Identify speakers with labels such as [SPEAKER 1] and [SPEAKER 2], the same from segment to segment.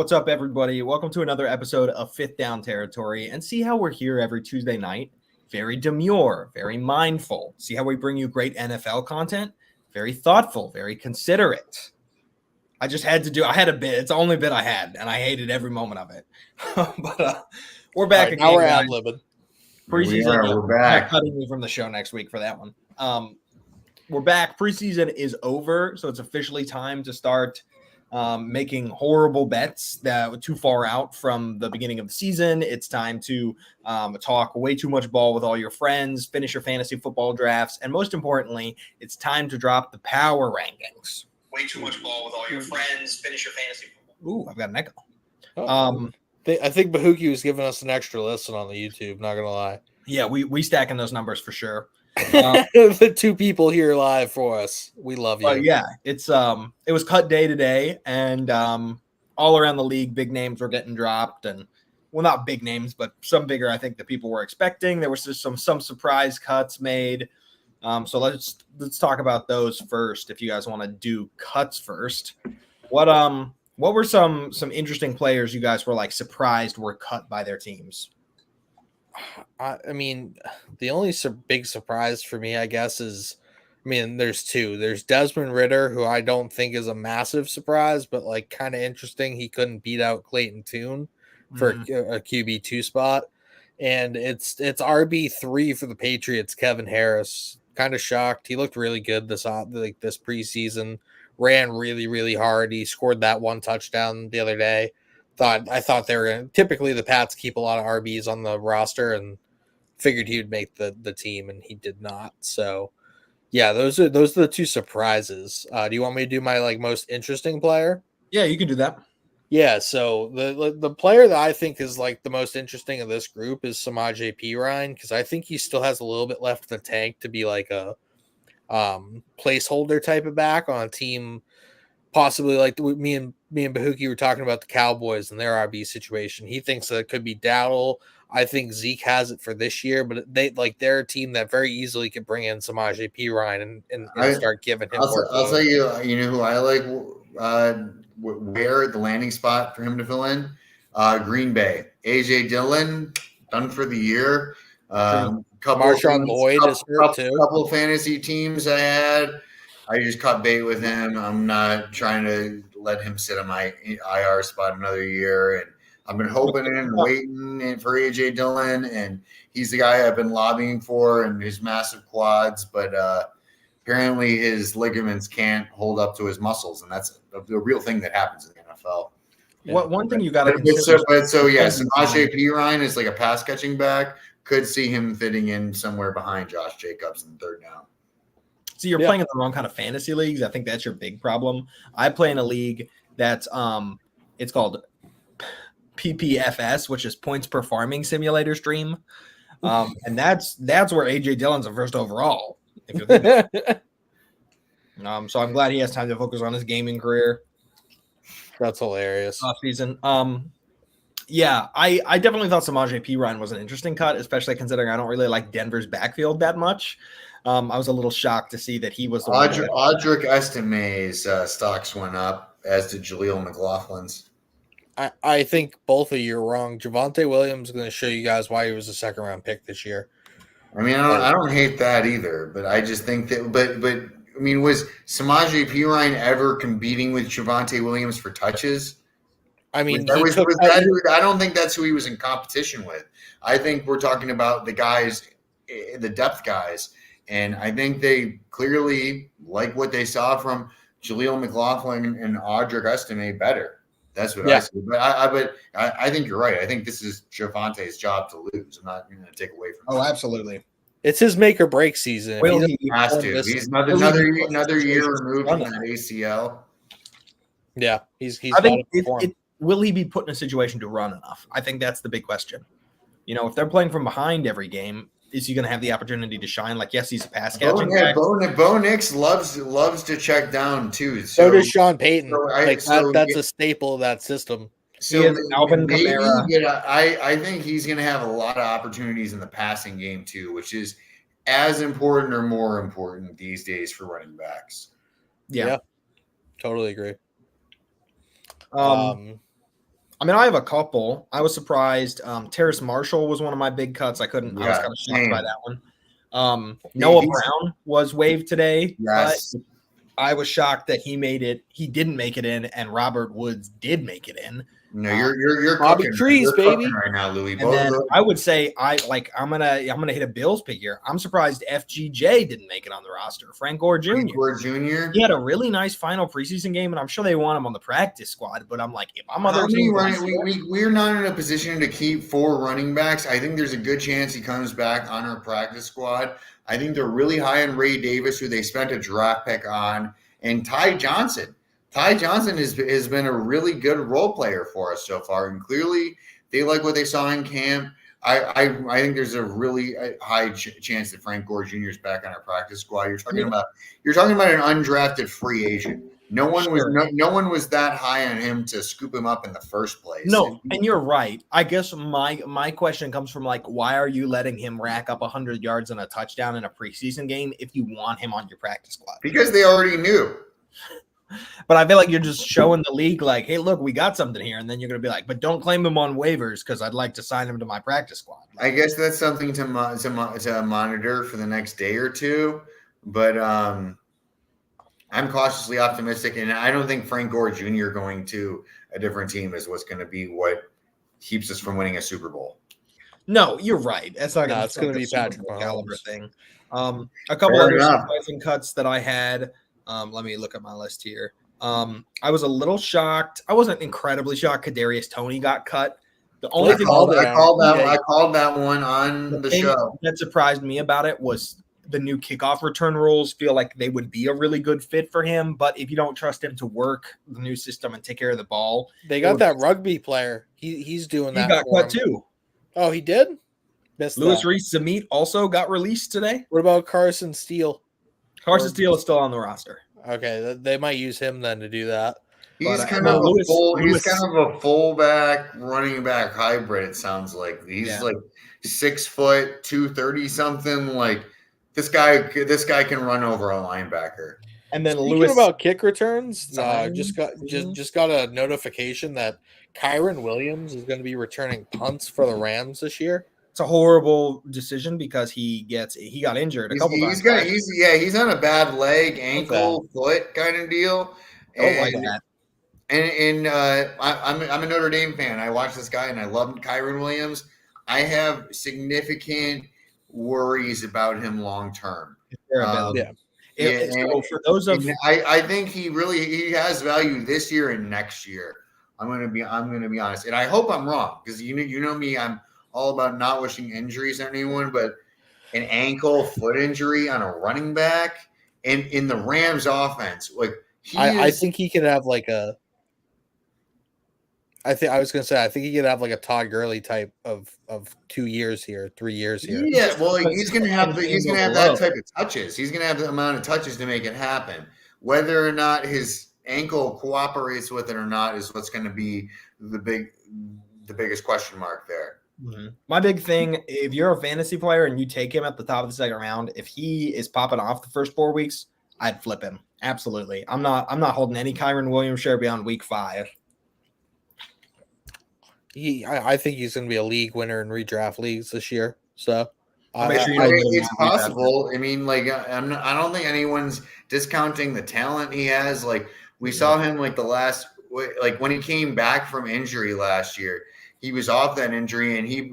[SPEAKER 1] What's up, everybody? Welcome to another episode of Fifth Down Territory. And see how we're here every Tuesday night? Very demure, very mindful. See how we bring you great NFL content? Very thoughtful, very considerate. I had a bit. It's the only bit I had, and I hated every moment of it. But we're back
[SPEAKER 2] right,
[SPEAKER 1] again.
[SPEAKER 2] Now we're ad-libbing.
[SPEAKER 1] Preseason,
[SPEAKER 3] we're back.
[SPEAKER 1] I'm cutting you from the show next week for that one. We're back. Preseason is over, so it's officially time to start making horrible bets that were too far out from the beginning of the season. It's time to talk way too much ball with all your friends, finish your fantasy football drafts, and most importantly, it's time to drop the power rankings. Way too much ball with all your friends, finish your fantasy football. Ooh, I've got an echo.
[SPEAKER 2] I think Bahookie was giving us an extra listen on the YouTube, not going to lie.
[SPEAKER 1] Yeah, we stacking those numbers for sure.
[SPEAKER 2] The two people here live for us. We love you.
[SPEAKER 1] Yeah, it was cut day today, and all around the league, big names were getting dropped, and well, not big names, but some bigger. I think that people were expecting. There was just some surprise cuts made. So let's talk about those first. If you guys want to do cuts first, what were some interesting players you guys were like surprised were cut by their teams?
[SPEAKER 2] I mean, the only big surprise for me, I guess, there's two. There's Desmond Ridder, who I don't think is a massive surprise, but like kind of interesting. He couldn't beat out Clayton Tune for a QB2 spot. And it's RB3 for the Patriots, Kevin Harris. Kind of shocked. He looked really good this preseason. Ran really, really hard. He scored that one touchdown the other day. I thought they were going to, typically the Pats keep a lot of RBs on the roster, and figured he would make the team, and he did not. So yeah, those are the two surprises. Do you want me to do my like most interesting player?
[SPEAKER 1] Yeah, you can do that.
[SPEAKER 2] Yeah, so the player that I think is like the most interesting of this group is Samaje Perine, because I think he still has a little bit left in the tank to be like a placeholder type of back on a team, possibly like me and Bahookie were talking about the Cowboys and their RB situation. He thinks that it could be Dowdle. I think Zeke has it for this year, but they're a team that very easily could bring in Samaje Perine and start giving him.
[SPEAKER 3] I'll tell you, you know who I like. Where the landing spot for him to fill in, Green Bay. AJ Dillon done for the year.
[SPEAKER 2] Marshawn Lloyd is hurt too.
[SPEAKER 3] Couple fantasy teams I had. I just caught bait with him. I'm not trying to let him sit on my IR spot another year. And I've been hoping and waiting for AJ Dillon, and he's the guy I've been lobbying for, and his massive quads. But apparently his ligaments can't hold up to his muscles, and that's the real thing that happens in the NFL.
[SPEAKER 1] One thing you got to
[SPEAKER 3] consider. Samaje Perine is like a pass catching back. Could see him fitting in somewhere behind Josh Jacobs in third down.
[SPEAKER 1] So you're playing in the wrong kind of fantasy leagues. I think that's your big problem. I play in a league that's it's called PPFS, which is Points Per Farming Simulator Stream, and that's where AJ Dillon's a first overall. If you're thinking. So I'm glad he has time to focus on his gaming career.
[SPEAKER 2] That's hilarious.
[SPEAKER 1] Off season. Yeah, I definitely thought Samaje Perine was an interesting cut, especially considering I don't really like Denver's backfield that much. I was a little shocked to see that he was the
[SPEAKER 3] Audric Estime's stocks went up, as did Jaleel McLaughlin's.
[SPEAKER 2] I think both of you are wrong. Javonte Williams is going to show you guys why he was a second round pick this year.
[SPEAKER 3] I mean, I don't hate that either, but I just think that. But I mean, was Samaje Perine ever competing with Javonte Williams for touches?
[SPEAKER 2] I mean,
[SPEAKER 3] I don't think that's who he was in competition with. I think we're talking about the guys, the depth guys. And I think they clearly like what they saw from Jaleel McLaughlin and Audric Estime better. That's what I see. But I think you're right. I think this is Javonte's job to lose. I'm not going to take away from him.
[SPEAKER 1] Oh, absolutely.
[SPEAKER 2] It's his make or break season.
[SPEAKER 3] Well, he has to. He's another year removed from that ACL.
[SPEAKER 2] Yeah, he's.
[SPEAKER 1] I think will he be put in a situation to run enough? I think that's the big question. You know, if they're playing from behind every game, is he going to have the opportunity to shine? Like, yes, he's a pass catching guy.
[SPEAKER 3] Bo Nix loves to check down too.
[SPEAKER 2] So does Sean Payton. That's a staple of that system.
[SPEAKER 3] So Alvin Kamara. I think he's going to have a lot of opportunities in the passing game too, which is as important or more important these days for running backs.
[SPEAKER 2] Yeah. Totally agree.
[SPEAKER 1] I mean, I have a couple. I was surprised. Terrace Marshall was one of my big cuts. I was kind of shocked by that one. Noah Brown was waived today, but I was shocked that he made it. He didn't make it in, and Robert Woods did make it in.
[SPEAKER 3] No, you're
[SPEAKER 2] Bobby
[SPEAKER 3] cooking,
[SPEAKER 2] Trees,
[SPEAKER 3] you're
[SPEAKER 2] baby,
[SPEAKER 3] cooking right now, Louie.
[SPEAKER 1] And then I would say I'm gonna hit a Bills pick here. I'm surprised FGJ didn't make it on the roster. Frank Gore Jr. He had a really nice final preseason game, and I'm sure they want him on the practice squad. But I'm like, if I'm other teams,
[SPEAKER 3] we're not in a position to keep 4 running backs. I think there's a good chance he comes back on our practice squad. I think they're really high on Ray Davis, who they spent a draft pick on, and Ty Johnson. Ty Johnson has been a really good role player for us so far, and clearly they like what they saw in camp. I think there's a really high chance that Frank Gore Jr. is back on our practice squad. You're talking about an undrafted free agent. No one was that high on him to scoop him up in the first place.
[SPEAKER 1] No, and you're right. I guess my question comes from like, why are you letting him rack up 100 yards and a touchdown in a preseason game if you want him on your practice squad?
[SPEAKER 3] Because they already knew.
[SPEAKER 1] But I feel like you're just showing the league like, hey, look, we got something here. And then you're going to be like, but don't claim him on waivers because I'd like to sign him to my practice squad.
[SPEAKER 3] I guess that's something to monitor for the next day or two. But I'm cautiously optimistic. And I don't think Frank Gore Jr. going to a different team is what's going to be what keeps us from winning a Super Bowl.
[SPEAKER 1] No, you're right. That's not
[SPEAKER 2] it's going to be Patrick
[SPEAKER 1] caliber thing. A couple other surprising cuts that I had. Let me look at my list here. I was a little shocked. I wasn't incredibly shocked. Kadarius Toney got cut. The only thing
[SPEAKER 3] I called that one on the show.
[SPEAKER 1] That surprised me about it was the new kickoff return rules feel like they would be a really good fit for him. But if you don't trust him to work the new system and take care of the ball,
[SPEAKER 2] they got that rugby player. He's doing that.
[SPEAKER 1] He got cut too.
[SPEAKER 2] Oh, he did.
[SPEAKER 1] Louis Reese-Zammit also got released today.
[SPEAKER 2] What about Carson Steele?
[SPEAKER 1] Carson Steele is still on the roster.
[SPEAKER 2] Okay, they might use him then to do that.
[SPEAKER 3] He's kind of a fullback running back hybrid. It sounds like he's like 6 foot, 230 something. Like this guy can run over a linebacker.
[SPEAKER 1] And then
[SPEAKER 2] Speaking about kick returns, just got a notification that Kyron Williams is going to be returning punts for the Rams this year.
[SPEAKER 1] It's a horrible decision because he got injured a couple times.
[SPEAKER 3] He's on a bad leg, ankle, foot kind of deal.
[SPEAKER 1] Don't like that.
[SPEAKER 3] And I'm a Notre Dame fan. I watch this guy and I love Kyron Williams. I have significant worries about him long term.
[SPEAKER 1] For those of
[SPEAKER 3] I think he has value this year and next year. I'm gonna be honest, and I hope I'm wrong because you know me. I'm all about not wishing injuries on anyone, but an ankle, foot injury on a running back and in the Rams offense, like
[SPEAKER 2] I think he could have like a. I think he could have like a Todd Gurley type of 2 years here, 3 years here.
[SPEAKER 3] Yeah, well, he's gonna have that type of touches. He's gonna have the amount of touches to make it happen. Whether or not his ankle cooperates with it or not is what's going to be the biggest question mark there.
[SPEAKER 1] Mm-hmm. My big thing, if you're a fantasy player and you take him at the top of the second round, if he is popping off the first 4 weeks, I'd flip him. Absolutely. I'm not holding any Kyron Williams share beyond week 5.
[SPEAKER 2] I think he's going to be a league winner in redraft leagues this year. So
[SPEAKER 3] it's possible. I mean, like I don't think anyone's discounting the talent he has. Like we saw him like when he came back from injury last year. He was off that injury, and he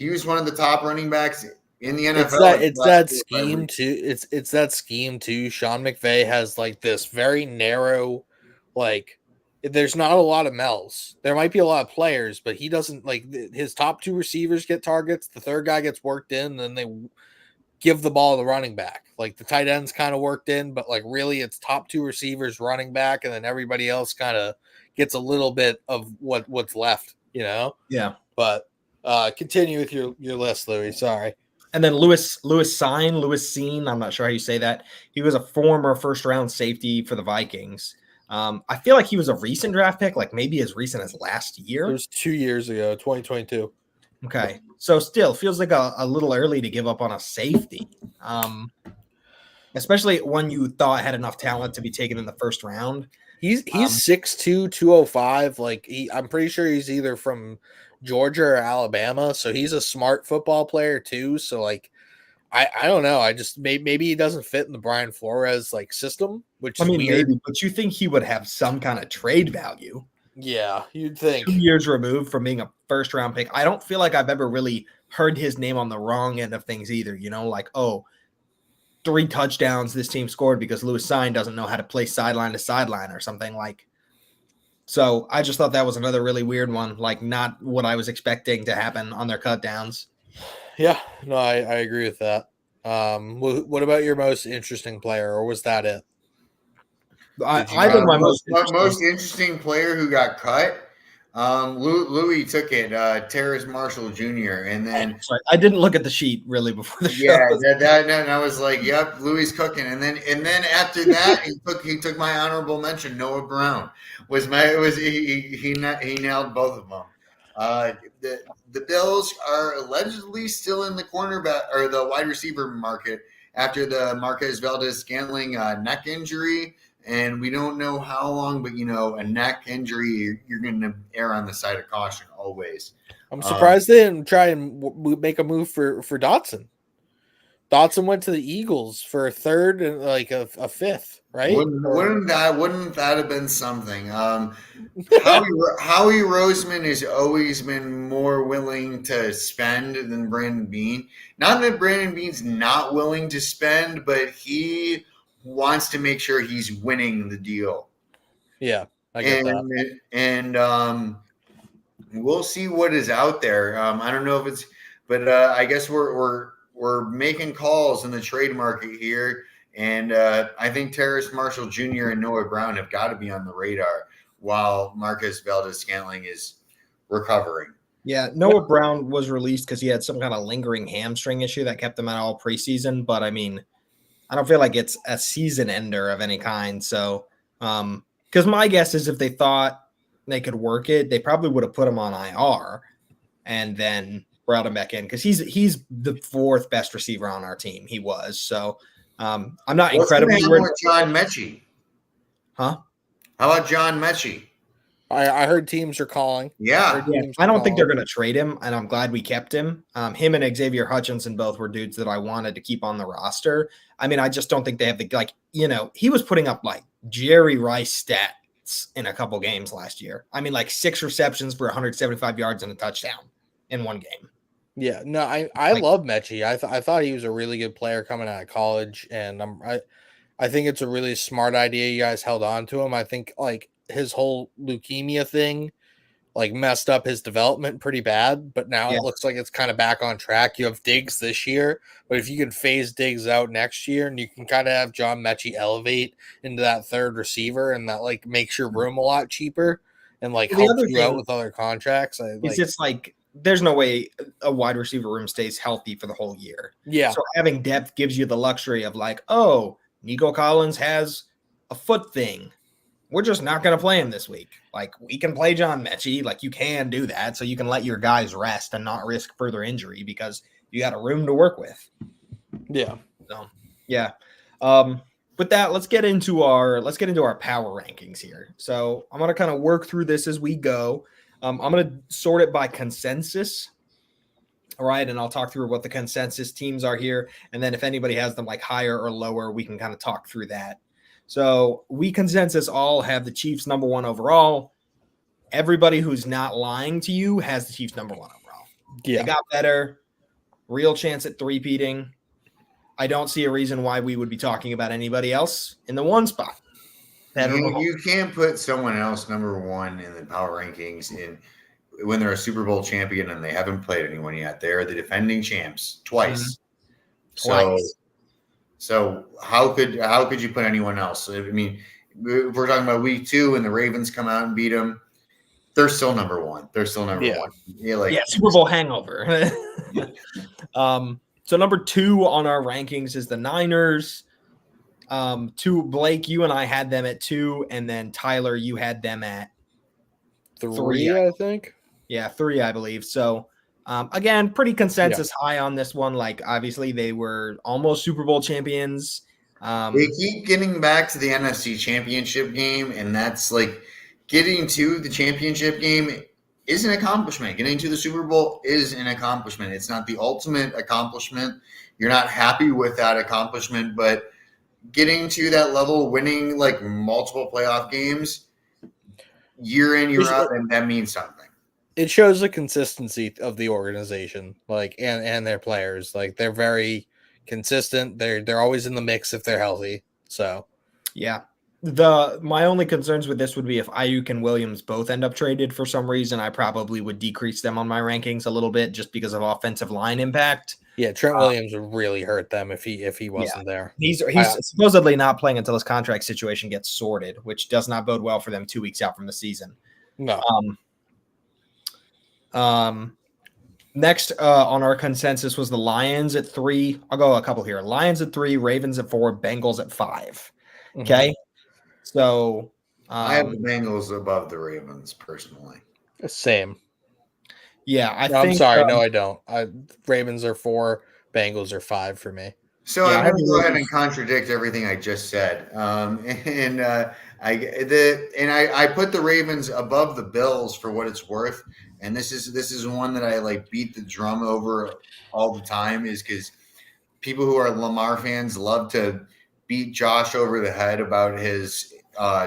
[SPEAKER 3] was one of the top running backs in the NFL.
[SPEAKER 2] It's that scheme too. It's that scheme too. Sean McVay has like this very narrow, like there's not a lot of Mel's. There might be a lot of players, but he doesn't like his top 2 receivers get targets. The third guy gets worked in, and then they give the ball to the running back. Like the tight end's kind of worked in, but like really it's top 2 receivers, running back, and then everybody else kind of gets a little bit of what's left.
[SPEAKER 1] Yeah.
[SPEAKER 2] But continue with your list, Louie. Sorry.
[SPEAKER 1] And then Louis Cine, I'm not sure how you say that. He was a former first-round safety for the Vikings. I feel like he was a recent draft pick, like maybe as recent as last year.
[SPEAKER 2] It was 2 years ago, 2022.
[SPEAKER 1] Okay. So still feels like a little early to give up on a safety. Especially when you thought had enough talent to be taken in the first round.
[SPEAKER 2] He's 6'2", 205. Like I'm pretty sure he's either from Georgia or Alabama. So he's a smart football player too. So like I don't know. I just maybe he doesn't fit in the Brian Flores like system, which
[SPEAKER 1] I
[SPEAKER 2] is
[SPEAKER 1] mean,
[SPEAKER 2] weird.
[SPEAKER 1] maybe, but you think he would have some kind of trade value?
[SPEAKER 2] Yeah, you'd think.
[SPEAKER 1] 2 years removed from being a first round pick. I don't feel like I've ever really heard his name on the wrong end of things either. You know, like, oh, 3 touchdowns this team scored because Louis Sign doesn't know how to play sideline to sideline or something like. So I just thought that was another really weird one, like not what I was expecting to happen on their cut downs.
[SPEAKER 2] Yeah, no, I agree with that. What about your most interesting player, or was that it?
[SPEAKER 1] I think my most
[SPEAKER 3] interesting player who got cut, Louie took it, Terrace Marshall Jr. And then
[SPEAKER 1] I didn't look at the sheet really before the show.
[SPEAKER 3] Yeah, and I was like, "Yep, Louie's cooking." And then after that, he took my honorable mention. Noah Brown he nailed both of them. The Bills are allegedly still in the cornerback or the wide receiver market after the Marquez Valdez-Scantling neck injury. And we don't know how long, but a neck injury, you're going to err on the side of caution always.
[SPEAKER 2] I'm surprised they didn't try and make a move for Dotson. Dotson went to the Eagles for a third and like a fifth, right?
[SPEAKER 3] Wouldn't that have been something? Howie Roseman has always been more willing to spend than Brandon Beane. Not that Brandon Beane's not willing to spend, but he wants to make sure he's winning the deal.
[SPEAKER 2] Yeah, I get that.
[SPEAKER 3] And we'll see what is out there. I don't know if it's, but I guess we're making calls in the trade market here, and I think Terrace Marshall Jr. and Noah Brown have got to be on the radar while Marcus Valdez-Scantling is recovering.
[SPEAKER 1] Yeah, Noah Brown was released because he had some kind of lingering hamstring issue that kept him out all preseason. But I mean, I don't feel like it's a season ender of any kind. So, because my guess is if they thought they could work it, they probably would have put him on IR and then brought him back in because he's the 4th best receiver on our team. He was. So I'm not incredibly
[SPEAKER 3] worried. John Mechie.
[SPEAKER 1] Huh?
[SPEAKER 3] How about John Mechie?
[SPEAKER 2] I heard teams are calling.
[SPEAKER 3] Yeah.
[SPEAKER 1] I don't think they're going to trade him, and I'm glad we kept him. Him and Xavier Hutchinson both were dudes that I wanted to keep on the roster. I mean, I just don't think they have the he was putting up like Jerry Rice stats in a couple games last year. I mean, like 6 receptions for 175 yards and a touchdown in one game.
[SPEAKER 2] Yeah, no, I love Mechie. I thought he was a really good player coming out of college, and I think it's a really smart idea you guys held on to him. I think like his whole leukemia thing like messed up his development pretty bad, but now it looks like it's kind of back on track. You have Diggs this year, but if you can phase Diggs out next year and you can kind of have John Mechie elevate into that third receiver, and that like makes your room a lot cheaper and like helps you out with other contracts.
[SPEAKER 1] It's just like there's no way a wide receiver room stays healthy for the whole year.
[SPEAKER 2] Yeah.
[SPEAKER 1] So having depth gives you the luxury of like, oh, Nico Collins has a foot thing. We're just not going to play him this week. Like, we can play John Mechie. Like, you can do that. So you can let your guys rest and not risk further injury because you got a room to work with.
[SPEAKER 2] Yeah.
[SPEAKER 1] So, yeah. With that, let's get into our power rankings here. So I'm going to kind of work through this as we go. I'm going to sort it by consensus. All right. And I'll talk through what the consensus teams are here. And then if anybody has them like higher or lower, we can kind of talk through that. So we consensus all have the Chiefs number 1 overall. Everybody who's not lying to you has the Chiefs number 1 overall.
[SPEAKER 2] Yeah.
[SPEAKER 1] They got better. Real chance at three-peating. I don't see a reason why we would be talking about anybody else in the 1 spot.
[SPEAKER 3] You can't put someone else number 1 in the power rankings when they're a Super Bowl champion and they haven't played anyone yet. They're the defending champs twice. Mm-hmm. So how could you put anyone else? I mean, if we're talking about week 2 and the Ravens come out and beat them, they're still number 1. They're still number 1. Yeah,
[SPEAKER 1] Super Bowl hangover. So number 2 on our rankings is the Niners. 2, Blake, you and I had them at 2, and then Tyler, you had them at
[SPEAKER 2] 3, I think.
[SPEAKER 1] Yeah, 3, I believe. So again, pretty consensus high on this one. Like, obviously, they were almost Super Bowl champions.
[SPEAKER 3] They keep getting back to the NFC Championship game, and that's like getting to the championship game is an accomplishment. Getting to the Super Bowl is an accomplishment. It's not the ultimate accomplishment. You're not happy with that accomplishment, but getting to that level, winning like multiple playoff games year in, year out, and that means something.
[SPEAKER 2] It shows the consistency of the organization, like and their players. Like they're very consistent. They're always in the mix if they're healthy. So
[SPEAKER 1] yeah. My only concerns with this would be if Ayuk and Williams both end up traded for some reason, I probably would decrease them on my rankings a little bit just because of offensive line impact.
[SPEAKER 2] Yeah, Trent Williams would really hurt them if he wasn't there.
[SPEAKER 1] He's supposedly not playing until his contract situation gets sorted, which does not bode well for them 2 weeks out from the season.
[SPEAKER 2] No.
[SPEAKER 1] Next on our consensus was the Lions at 3. I'll go a couple here. Lions at 3, Ravens at 4, Bengals at 5. Okay.
[SPEAKER 2] Mm-hmm.
[SPEAKER 1] So
[SPEAKER 3] I have the Bengals above the Ravens personally.
[SPEAKER 2] Same.
[SPEAKER 1] Yeah,
[SPEAKER 2] I'm sorry. No, I don't. Ravens are 4, Bengals are 5 for me.
[SPEAKER 3] So I'm going to go ahead and contradict everything I just said. I put the Ravens above the Bills for what it's worth. And this is one that I like beat the drum over all the time, is because people who are Lamar fans love to beat Josh over the head about his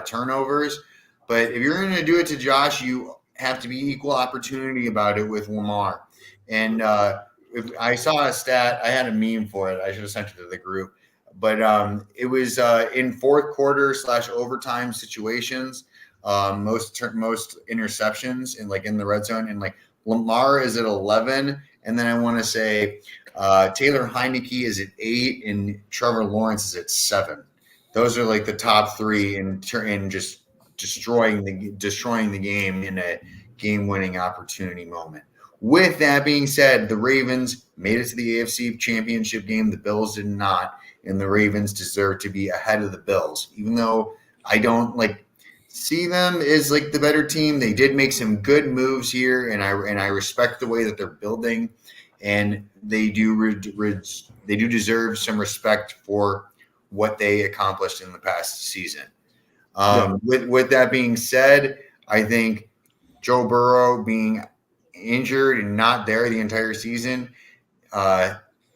[SPEAKER 3] turnovers. But if you're going to do it to Josh, you have to be equal opportunity about it with Lamar. And if I saw a stat, I had a meme for it. I should have sent it to the group. But it was in fourth quarter / overtime situations, most interceptions in the red zone. And like Lamar is at 11. And then I want to say Taylor Heineke is at 8 and Trevor Lawrence is at 7. Those are like the top 3 in just destroying the game in a game-winning opportunity moment. With that being said, the Ravens made it to the AFC Championship game. The Bills did not, and the Ravens deserve to be ahead of the Bills. Even though I don't see them as the better team, they did make some good moves here, and I respect the way that they're building, and they do deserve some respect for what they accomplished in the past season. With that being said, I think Joe Burrow being injured and not there the entire season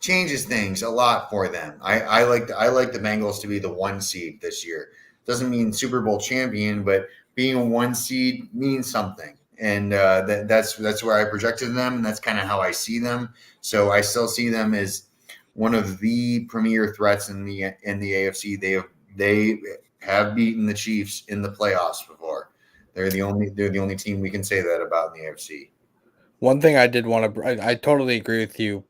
[SPEAKER 3] changes things a lot for them. I like the Bengals to be the 1 seed this year. Doesn't mean Super Bowl champion, but being a 1 seed means something, and that's where I projected them, and that's kind of how I see them. So I still see them as one of the premier threats in the AFC. They have beaten the Chiefs in the playoffs before. They're the only team we can say that about in the AFC.
[SPEAKER 2] One thing I did want to, I totally agree with you,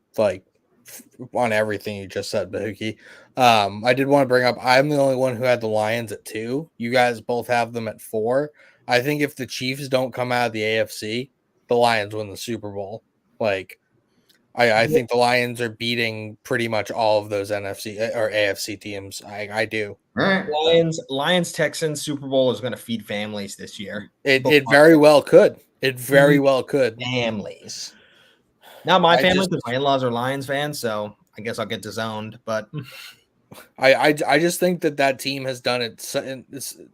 [SPEAKER 2] on everything you just said, Bahookie. I did want to bring up, I'm the only one who had the Lions at 2. You guys both have them at 4. I think if the Chiefs don't come out of the AFC, the Lions win the Super Bowl. I think the Lions are beating pretty much all of those NFC or AFC teams. I do.
[SPEAKER 3] Right.
[SPEAKER 1] Lions, Texans Super Bowl is going to feed families this year.
[SPEAKER 2] It very well could. It very well could.
[SPEAKER 1] Families. Not my family, because my in-laws are Lions fans, so I guess I'll get disowned. But
[SPEAKER 2] I just think that team has done it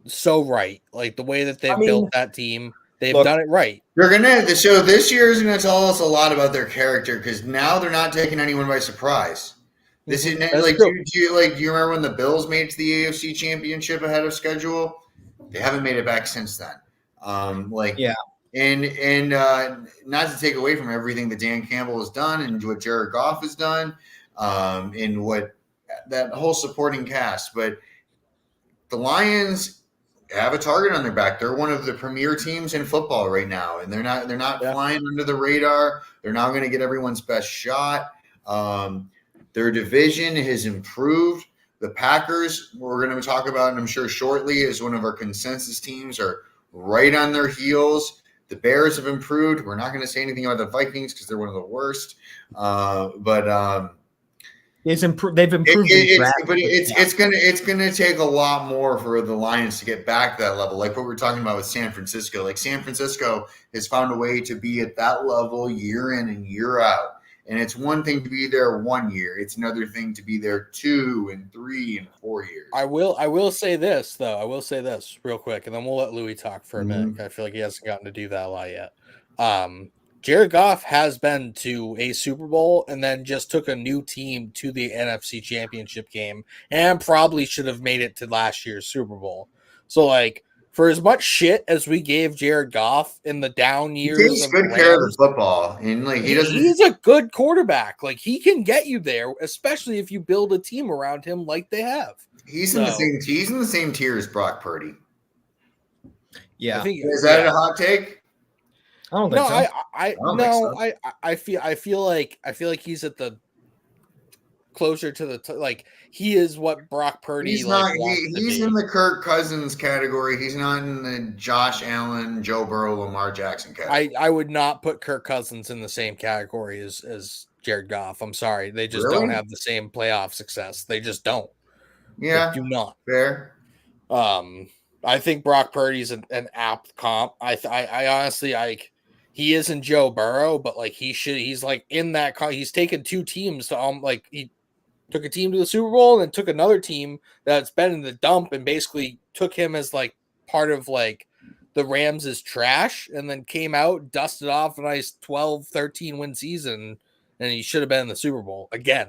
[SPEAKER 2] so right. Like the way that they've built that team, they've done it right.
[SPEAKER 3] So this year is gonna tell us a lot about their character, because now they're not taking anyone by surprise. This is do you remember when the Bills made it to the AFC Championship ahead of schedule? They haven't made it back since then. And not to take away from everything that Dan Campbell has done and what Jared Goff has done, and what that whole supporting cast, but the Lions have a target on their back. They're one of the premier teams in football right now, and they're not flying under the radar. They're now going to get everyone's best shot. Their division has improved. The Packers, we're going to talk about, and I'm sure shortly, as one of our consensus teams, are right on their heels. The Bears have improved. We're not going to say anything about the Vikings because they're one of the worst.
[SPEAKER 1] They've improved.
[SPEAKER 3] It's gonna take a lot more for the Lions to get back to that level, like what we're talking about with San Francisco. Like San Francisco has found a way to be at that level year in and year out, And it's one thing to be there 1 year. It's another thing to be there 2 and 3 and 4 years.
[SPEAKER 2] I will say this though. I will say this real quick, and then we'll let Louie talk for a minute. I feel like he hasn't gotten to do that a lot yet. Jared Goff has been to a Super Bowl and then just took a new team to the NFC Championship game and probably should have made it to last year's Super Bowl. So, like, for as much shit as we gave Jared Goff in the down years,
[SPEAKER 3] he takes
[SPEAKER 2] of
[SPEAKER 3] good
[SPEAKER 2] the
[SPEAKER 3] care of the
[SPEAKER 2] Rams,
[SPEAKER 3] football, and like
[SPEAKER 2] he's a good quarterback. Like, he can get you there, especially if you build a team around him like they have.
[SPEAKER 3] He's in the same tier as Brock Purdy.
[SPEAKER 1] Yeah,
[SPEAKER 3] is that a hot take?
[SPEAKER 1] I don't think so.
[SPEAKER 2] I feel like he's at the closer to the like he is what Brock Purdy.
[SPEAKER 3] He's
[SPEAKER 2] like
[SPEAKER 3] not. He's in the Kirk Cousins category. He's not in the Josh Allen, Joe Burrow, Lamar Jackson category.
[SPEAKER 2] I would not put Kirk Cousins in the same category as Jared Goff. I'm sorry, they just don't have the same playoff success. They just don't.
[SPEAKER 3] Yeah,
[SPEAKER 2] they do not.
[SPEAKER 3] Fair.
[SPEAKER 2] I think Brock Purdy's an apt comp. I honestly he isn't Joe Burrow, but like he's like in that he's taken two teams to like he took a team to the Super Bowl and then took another team that's been in the dump and basically took him as like part of like the Rams' trash and then came out, dusted off a nice 12-13 win season, and he should have been in the Super Bowl again.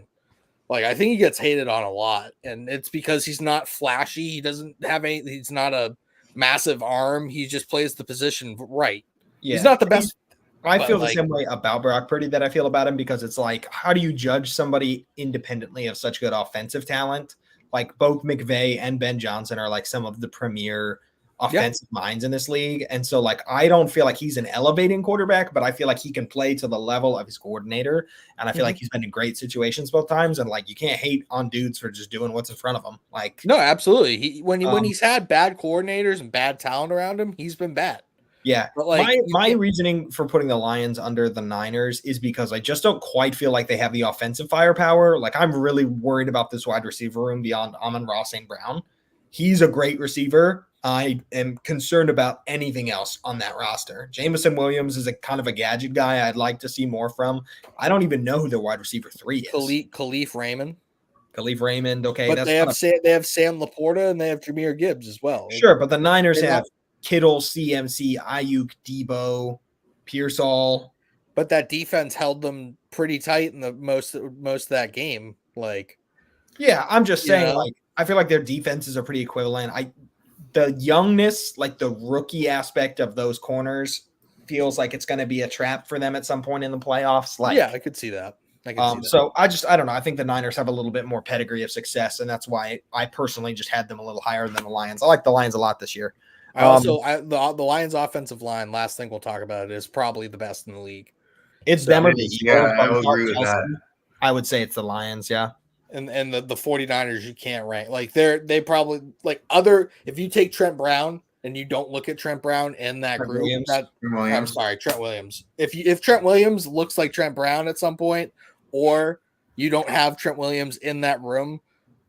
[SPEAKER 2] Like, I think he gets hated on a lot, and it's because he's not flashy. He doesn't have he's not a massive arm. He just plays the position right. Yeah. He's not the best.
[SPEAKER 1] I feel the same way about Brock Purdy that I feel about him, because it's like, how do you judge somebody independently of such good offensive talent? Like, both McVay and Ben Johnson are like some of the premier offensive minds in this league. And so, like, I don't feel like he's an elevating quarterback, but I feel like he can play to the level of his coordinator. And I feel like he's been in great situations both times. And like, you can't hate on dudes for just doing what's in front of them. Like,
[SPEAKER 2] no, absolutely. When he's had bad coordinators and bad talent around him, he's been bad.
[SPEAKER 1] Yeah.
[SPEAKER 2] But like,
[SPEAKER 1] my reasoning for putting the Lions under the Niners is because I just don't quite feel like they have the offensive firepower. Like, I'm really worried about this wide receiver room beyond Amon-Ra St. Brown. He's a great receiver. I am concerned about anything else on that roster. Jameson Williams is a kind of a gadget guy I'd like to see more from. I don't even know who their wide receiver 3 is.
[SPEAKER 2] Khalif Raymond.
[SPEAKER 1] Okay.
[SPEAKER 2] But they have Sam Laporta and they have Jahmyr Gibbs as well.
[SPEAKER 1] Sure, but the Niners have Kittle, CMC, Ayuk, Debo, Pearsall.
[SPEAKER 2] But that defense held them pretty tight in the most of that game. Like,
[SPEAKER 1] yeah, I'm just saying, like, I feel like their defenses are pretty equivalent. The youngness, like the rookie aspect of those corners, feels like it's going to be a trap for them at some point in the playoffs. Like,
[SPEAKER 2] yeah, I could see that.
[SPEAKER 1] So I don't know. I think the Niners have a little bit more pedigree of success, and that's why I personally just had them a little higher than the Lions. I like the Lions a lot this year.
[SPEAKER 2] The Lions' offensive line, last thing we'll talk about, is probably the best in the league.
[SPEAKER 1] It's them or the Eagles.
[SPEAKER 3] Yeah, I would agree with that.
[SPEAKER 1] I would say it's the Lions, yeah.
[SPEAKER 2] And the 49ers you can't rank. Like, they probably, like, if you take Trent Brown and you don't look at Trent Brown in that group, I'm sorry, Trent Williams. If Trent Williams looks like Trent Brown at some point, or you don't have Trent Williams in that room,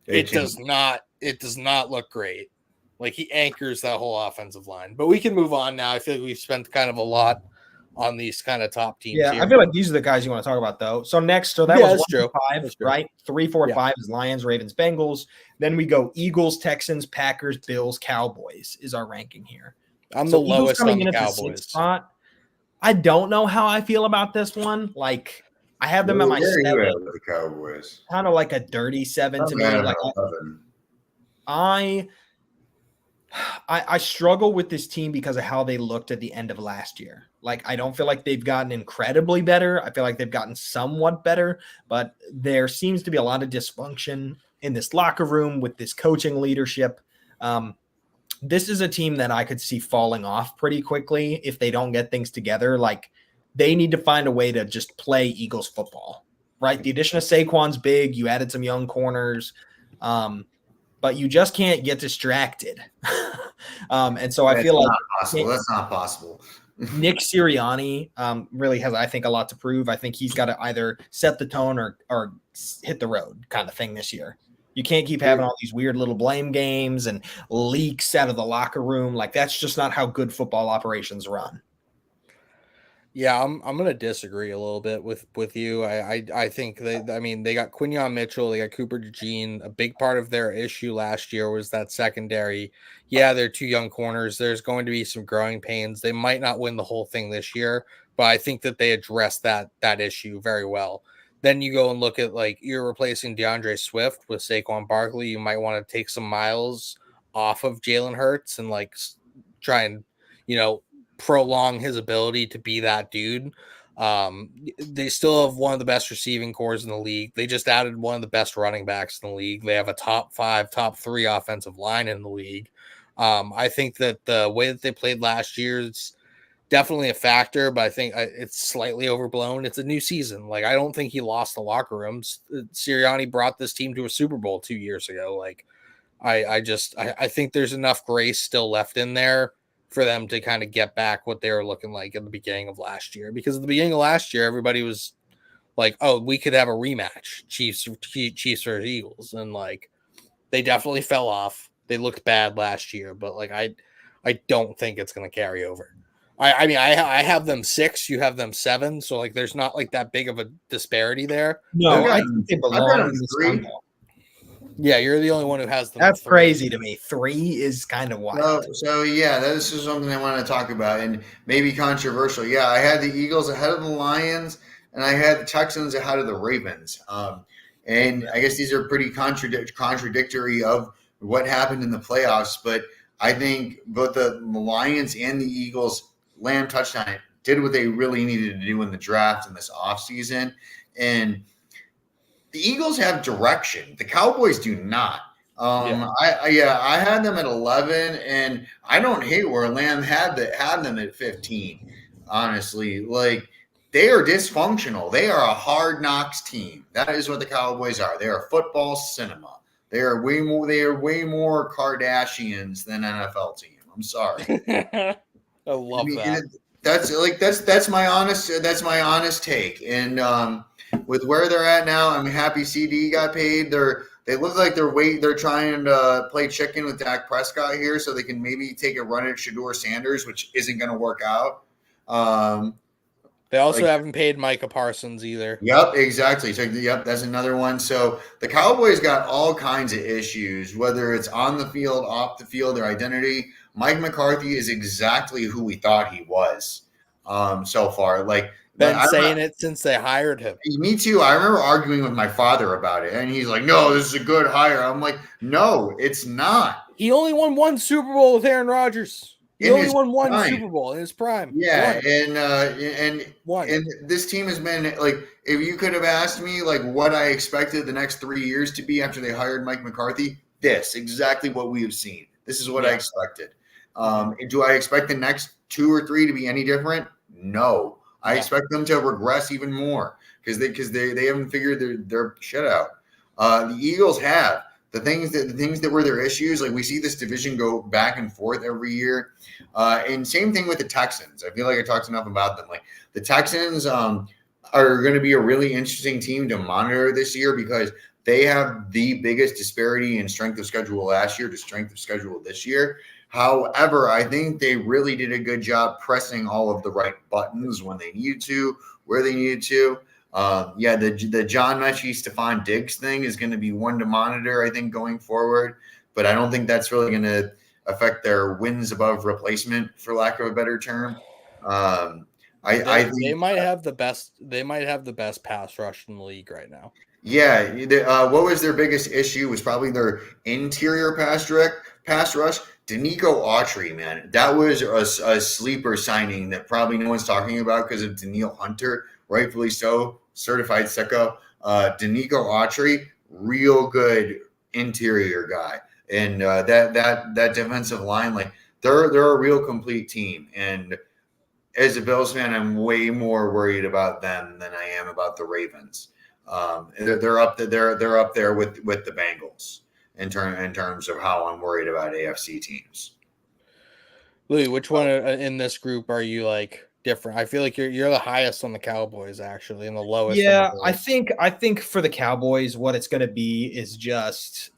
[SPEAKER 2] it does not look great. Like, he anchors that whole offensive line. But we can move on now. I feel like we've spent kind of a lot on these kind of top teams.
[SPEAKER 1] Yeah, here. I feel like these are the guys you want to talk about, though. So next, that was 1-5, right? 3, 4, 5 is Lions, Ravens, Bengals. Then we go Eagles, Texans, Packers, Bills, Cowboys is our ranking here.
[SPEAKER 2] I'm the lowest on the Cowboys.
[SPEAKER 1] Spot. I don't know how I feel about this one. Like, I have them at my 7.
[SPEAKER 3] The Cowboys.
[SPEAKER 1] Kind of like a dirty 7 to me. Like, I struggle with this team because of how they looked at the end of last year. Like, I don't feel like they've gotten incredibly better. I feel like they've gotten somewhat better, but there seems to be a lot of dysfunction in this locker room with this coaching leadership. This is a team that I could see falling off pretty quickly if they don't get things together. Like, they need to find a way to just play Eagles football, right? The addition of Saquon's big. You added some young corners. But you just can't get distracted. And so I feel like
[SPEAKER 3] that's not possible.
[SPEAKER 1] Nick Sirianni really has, I think, a lot to prove. I think he's got to either set the tone or hit the road kind of thing this year. You can't keep having all these weird little blame games and leaks out of the locker room. Like, that's just not how good football operations run.
[SPEAKER 2] Yeah, I'm gonna disagree a little bit with you. I think they got Quinyon Mitchell, they got Cooper DeJean. A big part of their issue last year was that secondary. Yeah, they're two young corners. There's going to be some growing pains. They might not win the whole thing this year, but I think that they addressed that issue very well. Then you go and look at like you're replacing DeAndre Swift with Saquon Barkley. You might want to take some miles off of Jalen Hurts and like try and you know prolong his ability to be that dude. They still have one of the best receiving cores in the league. They just added one of the best running backs in the league. They have a top 5, top 3 offensive line in the league. I think that the way that they played last year is definitely a factor, but I think it's slightly overblown. It's a new season. Like, I don't think he lost the locker rooms. Sirianni brought this team to a Super Bowl 2 years ago. Like, I think there's enough grace still left in there for them to kind of get back what they were looking like at the beginning of last year. Because at the beginning of last year, everybody was like, "Oh, we could have a rematch, Chiefs or Eagles," and like they definitely fell off. They looked bad last year, but like I don't think it's going to carry over. I mean, I have them 6, you have them 7, so like there's not like that big of a disparity there.
[SPEAKER 1] No, I think they belong in this
[SPEAKER 3] 3.
[SPEAKER 1] combo.
[SPEAKER 2] Yeah, you're the only one who has them.
[SPEAKER 1] That's crazy to me. 3 is kind of wild.
[SPEAKER 3] So yeah, this is something I want to talk about, and maybe controversial. Yeah, I had the Eagles ahead of the Lions, and I had the Texans ahead of the Ravens. And I guess these are pretty contradictory of what happened in the playoffs. But I think both the Lions and the Eagles, Lamb touchdown, did what they really needed to do in the draft in this offseason. And the Eagles have direction. The Cowboys do not. I had them at 11, and I don't hate where Lamb had them at 15. Honestly, like they are dysfunctional. They are a hard knocks team. That is what the Cowboys are. They are football cinema. They are way more Kardashians than NFL team. I'm sorry.
[SPEAKER 2] I love that.
[SPEAKER 3] That's my honest take. And with where they're at now, I'm happy CD got paid. They look like they're trying to play chicken with Dak Prescott here, so they can maybe take a run at Shedeur Sanders, which isn't going to work out.
[SPEAKER 2] They also haven't paid Micah Parsons either.
[SPEAKER 3] Yep, exactly. So that's another one. So the Cowboys got all kinds of issues, whether it's on the field, off the field, their identity. Mike McCarthy is exactly who we thought he was so far. Like,
[SPEAKER 2] been saying it since they hired him.
[SPEAKER 3] Me too. I remember arguing with my father about it, and he's like, "No, this is a good hire." I'm like, "No, it's not."
[SPEAKER 2] He only won 1 Super Bowl with Aaron Rodgers. He only won 1 Super Bowl in his prime.
[SPEAKER 3] Yeah, and this team has been like, if you could have asked me like what I expected the next 3 years to be after they hired Mike McCarthy, this exactly what we have seen. This is what I expected. Do I expect the next 2 or 3 to be any different? No. I expect them to regress even more because they haven't figured their shit out. The Eagles have the things that were their issues. Like we see this division go back and forth every year, and same thing with the Texans. I feel like I talked enough about them. Like the Texans are going to be a really interesting team to monitor this year because they have the biggest disparity in strength of schedule last year to strength of schedule this year. However, I think they really did a good job pressing all of the right buttons when they needed to, where they needed to. The John Mechie, Stephon Diggs thing is going to be one to monitor, I think, going forward. But I don't think that's really going to affect their wins above replacement, for lack of a better term. I think
[SPEAKER 2] they might have the best. They might have the best pass rush in the league right now.
[SPEAKER 3] Yeah, what was their biggest issue was probably their interior pass rush. Danico Autry, man, that was a sleeper signing that probably no one's talking about because of Daniil Hunter, rightfully so, certified sicko. Danico Autry, real good interior guy, and that defensive line, like they're a real complete team. And as a Bills fan, I'm way more worried about them than I am about the Ravens. They're up there with the Bengals in terms of how I'm worried about AFC teams.
[SPEAKER 2] Louie, which one in this group are you like different? I feel like you're the highest on the Cowboys actually, and the lowest.
[SPEAKER 1] Yeah, I think for the Cowboys, what it's going to be is just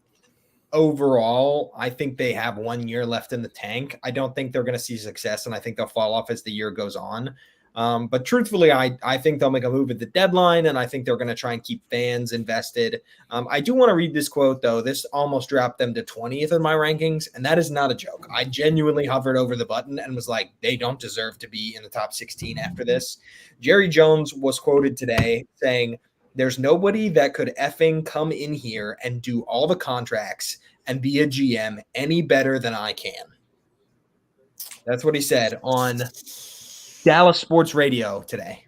[SPEAKER 1] overall. I think they have 1 year left in the tank. I don't think they're going to see success, and I think they'll fall off as the year goes on. But truthfully, I think they'll make a move at the deadline, and I think they're going to try and keep fans invested. I do want to read this quote, though. This almost dropped them to 20th in my rankings, and that is not a joke. I genuinely hovered over the button and was like, they don't deserve to be in the top 16 after this. Jerry Jones was quoted today saying, "There's nobody that could effing come in here and do all the contracts and be a GM any better than I can." That's what he said on Dallas Sports Radio today.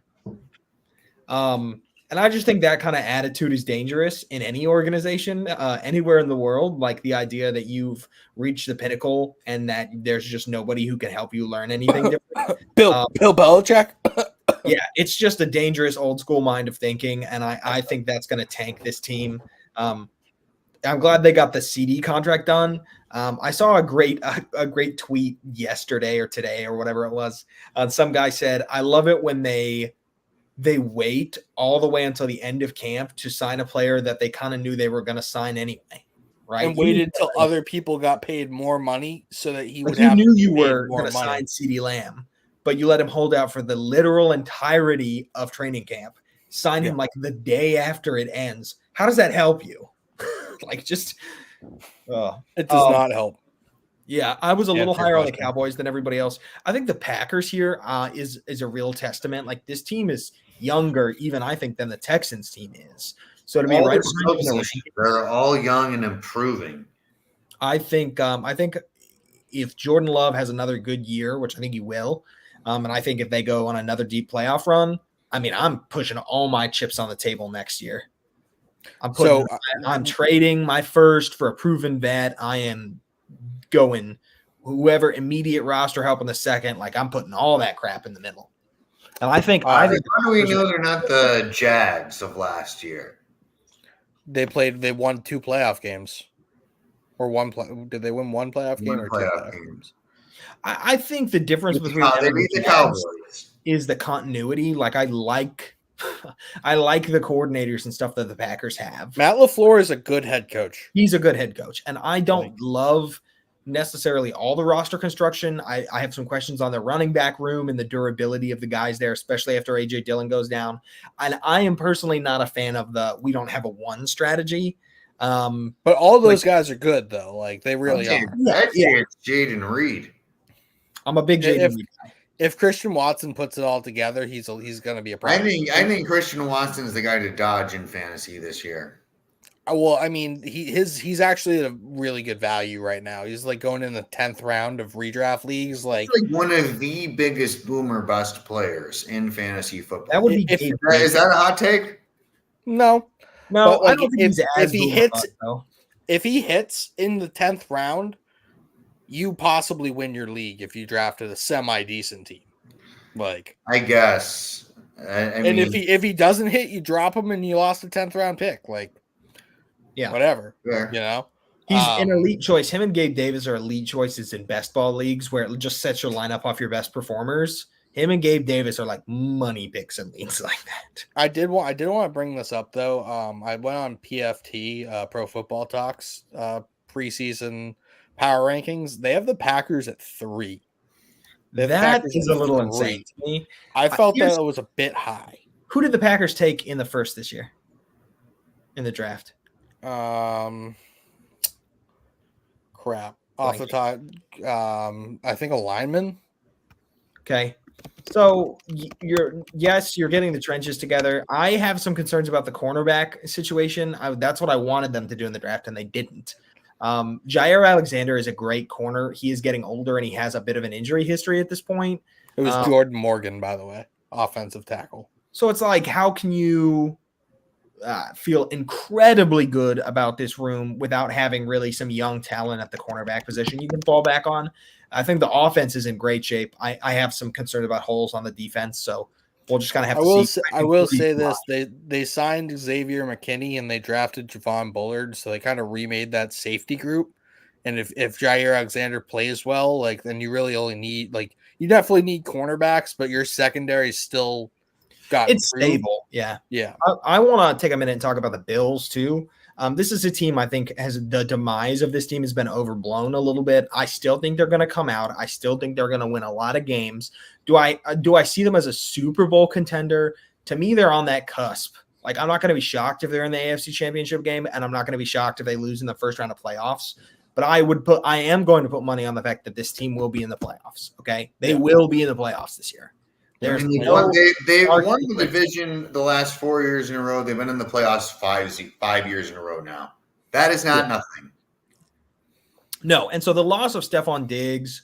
[SPEAKER 1] And I just think that kind of attitude is dangerous in any organization, anywhere in the world. Like the idea that you've reached the pinnacle and that there's just nobody who can help you learn anything different.
[SPEAKER 2] Bill Belichick.
[SPEAKER 1] Yeah, it's just a dangerous old school mind of thinking, and I think that's going to tank this team. I'm glad they got the CD contract done. I saw a great tweet yesterday or today or whatever it was. Some guy said, "I love it when they wait all the way until the end of camp to sign a player that they kind of knew they were going to sign anyway, right?
[SPEAKER 2] And waited until other people got paid more money so that he would.
[SPEAKER 1] You knew you were going to sign CeeDee Lamb, but you let him hold out for the literal entirety of training camp. Sign him like the day after it ends. How does that help you? Like just
[SPEAKER 2] it does not help.
[SPEAKER 1] Yeah, I was a little higher on the Cowboys than everybody else. I think the Packers here is a real testament. Like this team is younger, even I think, than the Texans team is. So to be right,
[SPEAKER 3] they're all young and improving.
[SPEAKER 1] I think if Jordan Love has another good year, which I think he will, and I think if they go on another deep playoff run, I mean, I'm pushing all my chips on the table next year. I'm trading my first for a proven vet. I am going whoever immediate roster help in the second. Like I'm putting all that crap in the middle. And I think
[SPEAKER 3] how do we know they're not the Jags of last year?
[SPEAKER 2] They won 2 playoff games. Or did they win 1 playoff game or 2 playoff games?
[SPEAKER 1] I think the difference between
[SPEAKER 3] they beat the Cowboys
[SPEAKER 1] is the continuity. Like I like the coordinators and stuff that the Packers have.
[SPEAKER 2] Matt LaFleur is a good head coach.
[SPEAKER 1] He's a good head coach. And I don't love necessarily all the roster construction. I have some questions on the running back room and the durability of the guys there, especially after A.J. Dillon goes down. And I am personally not a fan of we don't have a one strategy.
[SPEAKER 2] But all those guys are good, though. Like, they really are.
[SPEAKER 3] It's Jaden Reed.
[SPEAKER 1] I'm a big Jaden Reed guy.
[SPEAKER 2] If Christian Watson puts it all together, he's going to be a problem.
[SPEAKER 3] I think Christian Watson is the guy to dodge in fantasy this year.
[SPEAKER 2] Well, I mean, he's actually at a really good value right now. He's like going in the 10th round of redraft leagues. Like
[SPEAKER 3] one of the biggest boomer bust players in fantasy football.
[SPEAKER 1] That would be.
[SPEAKER 3] Is that a hot take?
[SPEAKER 2] No.
[SPEAKER 1] But like, I don't think
[SPEAKER 2] if he hits in the 10th round, you possibly win your league if you drafted a semi-decent team. Like,
[SPEAKER 3] I guess. I mean,
[SPEAKER 2] if he doesn't hit, you drop him and you lost a 10th round pick. Like,
[SPEAKER 1] yeah,
[SPEAKER 2] whatever.
[SPEAKER 3] Yeah.
[SPEAKER 2] You know,
[SPEAKER 1] he's an elite choice. Him and Gabe Davis are elite choices in best ball leagues where it just sets your lineup off your best performers. Him and Gabe Davis are like money picks in leagues like that.
[SPEAKER 2] I did want to bring this up though. I went on PFT, Pro Football Talks, preseason power rankings. They have the Packers at 3.
[SPEAKER 1] That is a little insane to me.
[SPEAKER 2] I felt that it was a bit high.
[SPEAKER 1] Who did the Packers take in the first this year in the draft?
[SPEAKER 2] Crap. Off the top, I think a lineman.
[SPEAKER 1] Okay. So you're getting the trenches together. I have some concerns about the cornerback situation. That's what I wanted them to do in the draft, and they didn't. Jair Alexander is a great corner. He is getting older, and he has a bit of an injury history at this point.
[SPEAKER 2] It was Jordan Morgan, by the way, offensive tackle.
[SPEAKER 1] So it's like, how can you feel incredibly good about this room without having really some young talent at the cornerback position you can fall back on? I think the offense is in great shape. I have some concern about holes on the defense, so we'll just kind of have to see.
[SPEAKER 2] I will say this. They signed Xavier McKinney and they drafted Javon Bullard, so they kind of remade that safety group. And if Jair Alexander plays well, like, then you really only need, like, you definitely need cornerbacks, but your secondary is still got
[SPEAKER 1] It's
[SPEAKER 2] improved.
[SPEAKER 1] stable. Yeah.
[SPEAKER 2] Yeah.
[SPEAKER 1] I want to take a minute and talk about the Bills too. This is a team I think the demise of this team has been overblown a little bit. I still think they're going to come out. I still think they're going to win a lot of games. Do I see them as a Super Bowl contender? To me, they're on that cusp. Like, I'm not going to be shocked if they're in the AFC Championship game, and I'm not going to be shocked if they lose in the first round of playoffs. But I am going to put money on the fact that this team will be in the playoffs. Okay, they will be in the playoffs this year.
[SPEAKER 3] They've won the division the last 4 years in a row. They've been in the playoffs 5 years in a row now. That is not nothing.
[SPEAKER 1] No, and so the loss of Stephon Diggs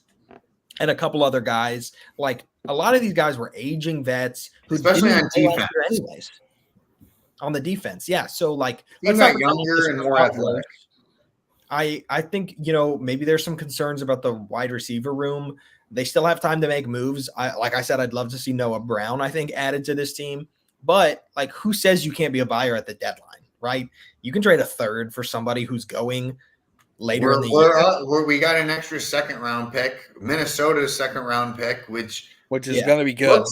[SPEAKER 1] and a couple other guys, like a lot of these guys were aging vets who
[SPEAKER 3] especially on defense.
[SPEAKER 1] Anyways, on the defense, yeah. So like,
[SPEAKER 3] let's not younger and more athletic.
[SPEAKER 1] I think maybe there's some concerns about the wide receiver room. They still have time to make moves. Like I said, I'd love to see Noah Brown, I think, added to this team. But like, who says you can't be a buyer at the deadline, right? You can trade a third for somebody who's going later in the year.
[SPEAKER 3] We got an extra second round pick, Minnesota's second round pick, which
[SPEAKER 2] is going to be good.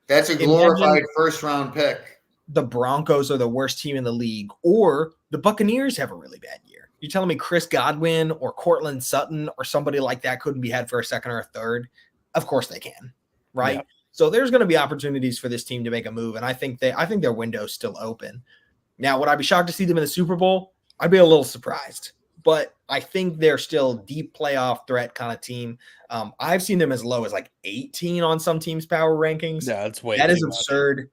[SPEAKER 3] That's a glorified first round pick.
[SPEAKER 1] The Broncos are the worst team in the league, or the Buccaneers have a really bad year. You're telling me Chris Godwin or Cortland Sutton or somebody like that couldn't be had for a second or a third? Of course they can, right? Yeah. So there's going to be opportunities for this team to make a move, and I think their window's still open. Now, would I be shocked to see them in the Super Bowl? I'd be a little surprised, but I think they're still deep playoff threat kind of team. I've seen them as low as like 18 on some teams' power rankings.
[SPEAKER 2] Yeah,
[SPEAKER 1] that is absurd.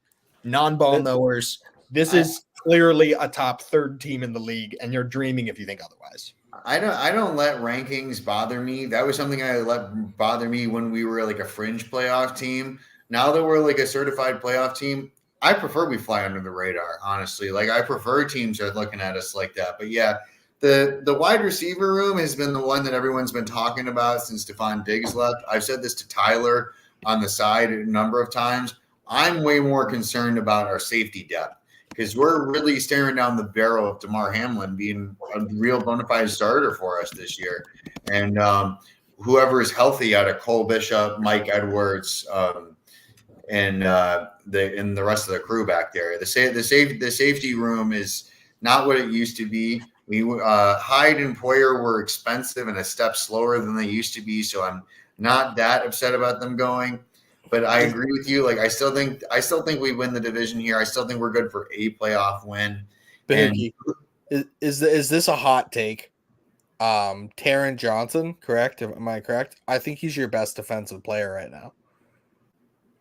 [SPEAKER 1] Non-ball knowers. This is clearly a top third team in the league, and you're dreaming if you think otherwise.
[SPEAKER 3] I don't let rankings bother me. That was something I let bother me when we were like a fringe playoff team. Now that we're like a certified playoff team, I prefer we fly under the radar, honestly. Like, I prefer teams are looking at us like that. But yeah, the wide receiver room has been the one that everyone's been talking about since Stephon Diggs left. I've said this to Tyler on the side a number of times. I'm way more concerned about our safety depth because we're really staring down the barrel of DeMar Hamlin being a real bona fide starter for us this year. And whoever is healthy out of Cole Bishop, Mike Edwards, and the rest of the crew back there. The safety room is not what it used to be. Hyde and Poyer were expensive and a step slower than they used to be, so I'm not that upset about them going. But I agree with you. Like, I still think we win the division here. I still think we're good for a playoff win.
[SPEAKER 2] Bahookie, is this a hot take? Taron Johnson, correct? Am I correct? I think he's your best defensive player right now.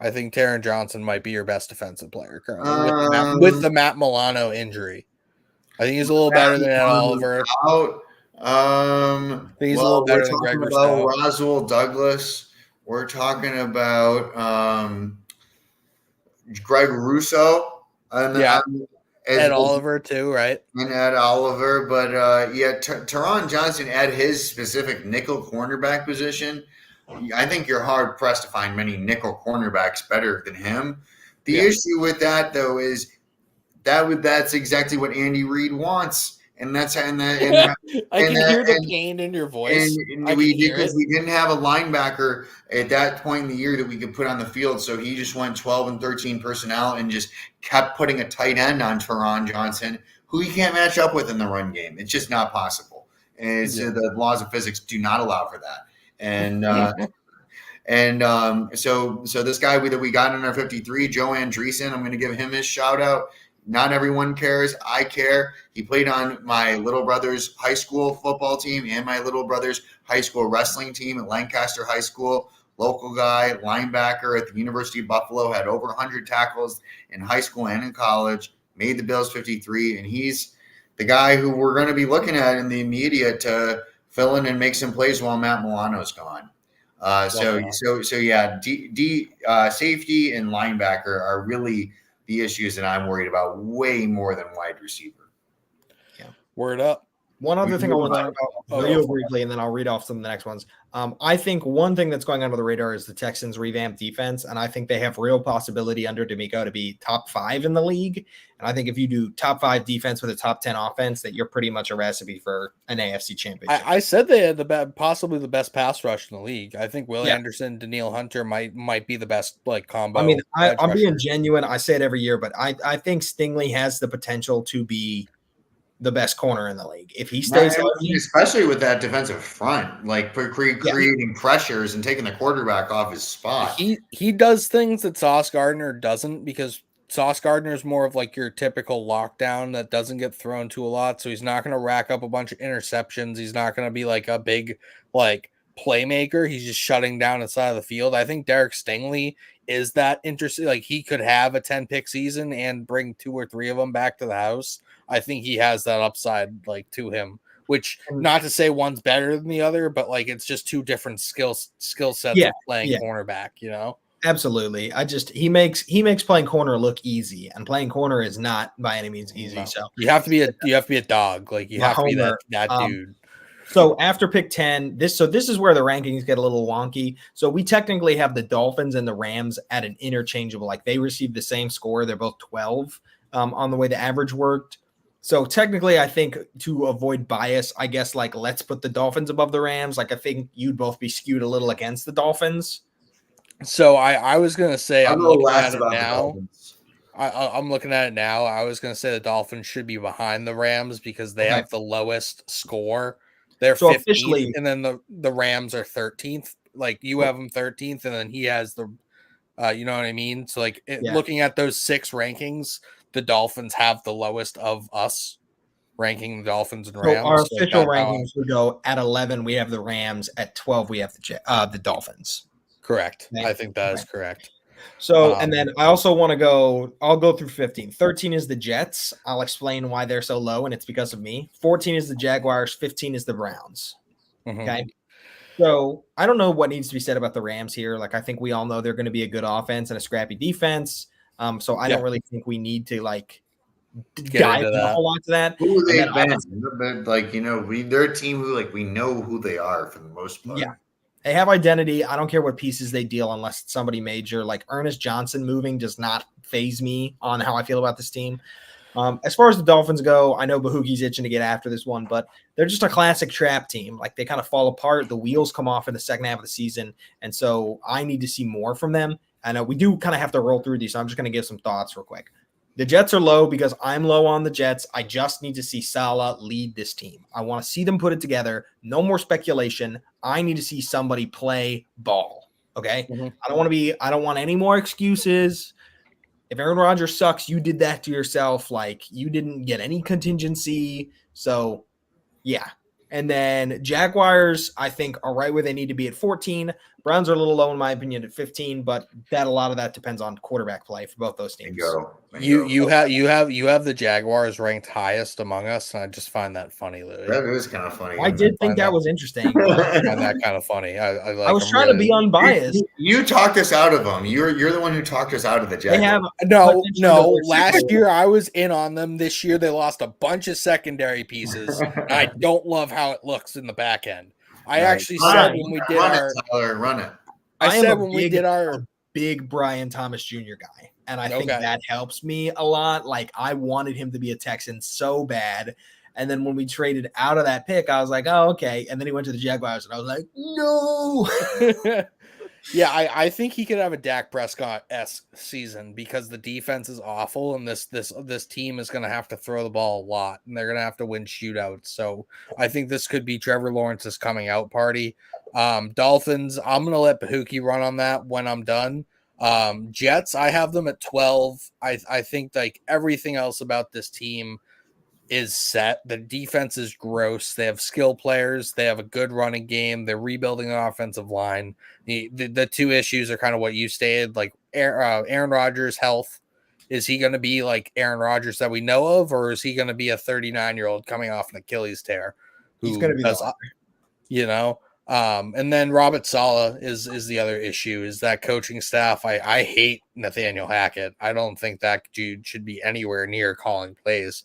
[SPEAKER 2] I think Taron Johnson might be your best defensive player currently with the Matt Milano injury. I think he's a little better than Ed Oliver.
[SPEAKER 3] I think he's a little better than Greg Rousseau. Roswell Douglas. We're talking about Greg Rousseau.
[SPEAKER 2] Ed Oliver too, right?
[SPEAKER 3] And Ed Oliver. But Taron Johnson at his specific nickel cornerback position, I think you're hard-pressed to find many nickel cornerbacks better than him. The issue with that, though, is that's exactly what Andy Reid wants. And that's I can
[SPEAKER 2] hear the pain in your voice.
[SPEAKER 3] And we didn't have a linebacker at that point in the year that we could put on the field, so he just went 12 and 13 personnel and just kept putting a tight end on Taron Johnson, who he can't match up with in the run game. It's just not possible. And the laws of physics do not allow for that. And so this guy that we got in our 53, Joe Andreessen, I'm going to give him his shout out. Not everyone cares. I care. He played on my little brother's high school football team and my little brother's high school wrestling team at Lancaster High School. Local guy, linebacker at the University of Buffalo, had over 100 tackles in high school and in college, made the Bills 53, and he's the guy who we're going to be looking at in the immediate to fill in and make some plays while Matt Milano's gone. Safety and linebacker are really the issues that I'm worried about way more than wide receiver.
[SPEAKER 2] Yeah. Word up.
[SPEAKER 1] One other thing I want to talk about real
[SPEAKER 2] Oh.
[SPEAKER 1] briefly, and then I'll read off some of the next ones. I think one thing that's going under the radar is the Texans' revamped defense, and I think they have real possibility under D'Amico to be top 5 in the league. And I think if you do top 5 defense with a top 10 offense, that you're pretty much a recipe for an AFC championship.
[SPEAKER 2] I said they had possibly the best pass rush in the league. I think Will Anderson, Daniil Hunter might be the best combo.
[SPEAKER 1] I mean, I'm being genuine. I say it every year, but I think Stingley has the potential to be the best corner in the league if he stays healthy,
[SPEAKER 3] especially with that defensive front, creating pressures and taking the quarterback off his spot.
[SPEAKER 2] He does things that Sauce Gardner doesn't, because Sauce Gardner is more of your typical lockdown that doesn't get thrown to a lot. So he's not going to rack up a bunch of interceptions. He's not going to be a big playmaker. He's just shutting down the side of the field. I think Derek Stingley is that interesting. He could have a 10-pick season and bring 2 or 3 of them back to the house. I think he has that upside to him, which not to say one's better than the other, but it's just 2 different skill sets of playing cornerback,
[SPEAKER 1] Absolutely. He makes playing corner look easy, and playing corner is not by any means easy.
[SPEAKER 2] No.
[SPEAKER 1] So
[SPEAKER 2] you have to be a dog. You have to be that dude.
[SPEAKER 1] So after pick 10, this is where the rankings get a little wonky. So we technically have the Dolphins and the Rams at an interchangeable, they received the same score. They're both 12 on the way the average worked. So technically, I think to avoid bias, I guess let's put the Dolphins above the Rams. I think you'd both be skewed a little against the Dolphins.
[SPEAKER 2] So I was gonna say I'm looking at it now.
[SPEAKER 3] I'm
[SPEAKER 2] looking at it now. I was gonna say the Dolphins should be behind the Rams because they have the lowest score. They're 15th, and then the Rams are 13th. You have them 13th, and then he has the, you know what I mean? So looking at those 6 rankings, the Dolphins have the lowest of us, ranking the Dolphins and Rams.
[SPEAKER 1] So our official rankings would go at 11. We have the Rams. At 12, we have the Dolphins.
[SPEAKER 2] Correct. Okay. I think that is correct.
[SPEAKER 1] So, and then I also want to go. I'll go through 15. 13 is the Jets. I'll explain why they're so low, and it's because of me. 14 is the Jaguars. 15 is the Browns.
[SPEAKER 2] Mm-hmm.
[SPEAKER 1] Okay. So I don't know what needs to be said about the Rams here. I think we all know they're going to be a good offense and a scrappy defense. So I don't really think we need to dive a whole lot to that.
[SPEAKER 3] Who they've been, they're a team who we know who they are for the most part.
[SPEAKER 1] Yeah, they have identity. I don't care what pieces they deal unless it's somebody major. Ernest Johnson moving does not faze me on how I feel about this team. As far as the Dolphins go, I know Bahookie's itching to get after this one, but they're just a classic trap team. They kind of fall apart. The wheels come off in the second half of the season, and so I need to see more from them. I know we do kind of have to roll through these, so I'm just going to give some thoughts real quick. The Jets are low because I'm low on the Jets. I just need to see Saleh lead this team. I want to see them put it together. No more speculation. I need to see somebody play ball. Okay.
[SPEAKER 2] Mm-hmm.
[SPEAKER 1] I don't want any more excuses. If Aaron Rodgers sucks, you did that to yourself. You didn't get any contingency. So yeah. And then Jaguars, I think, are right where they need to be at 14. Browns are a little low, in my opinion, at 15, but a lot of that depends on quarterback play for both those teams.
[SPEAKER 2] You have the Jaguars ranked highest among us, and I just find that funny, Louie.
[SPEAKER 3] That is kind of funny.
[SPEAKER 1] I did think that was interesting.
[SPEAKER 2] I find that kind of funny.
[SPEAKER 1] I was trying to be unbiased.
[SPEAKER 3] You talked us out of them. You're the one who talked us out of the Jaguars.
[SPEAKER 2] No. Last year I was in on them. This year they lost a bunch of secondary pieces. I don't love how it looks in the back end. I actually said when we did
[SPEAKER 3] run it.
[SPEAKER 1] I said when we did our big Brian Thomas Jr. guy, and I think that helps me a lot. I wanted him to be a Texan so bad, and then when we traded out of that pick, I was like, oh, okay. And then he went to the Jaguars, and I was like, no.
[SPEAKER 2] Yeah, I think he could have a Dak Prescott-esque season because the defense is awful, and this team is going to have to throw the ball a lot, and they're going to have to win shootouts. So I think this could be Trevor Lawrence's coming out party. Dolphins, I'm going to let Bahookie run on that when I'm done. Jets, I have them at 12. I think everything else about this team is set. The defense is gross. They have skill players. They have a good running game. They're rebuilding an offensive line. The 2 issues are kind of what you stated, Aaron Rodgers' health. Is he going to be like Aaron Rodgers that we know of, or is he going to be a 39-year-old coming off an Achilles tear?
[SPEAKER 1] He's going to be
[SPEAKER 2] and then Robert Saleh is the other issue, is that coaching staff. I hate Nathaniel Hackett. I don't think that dude should be anywhere near calling plays.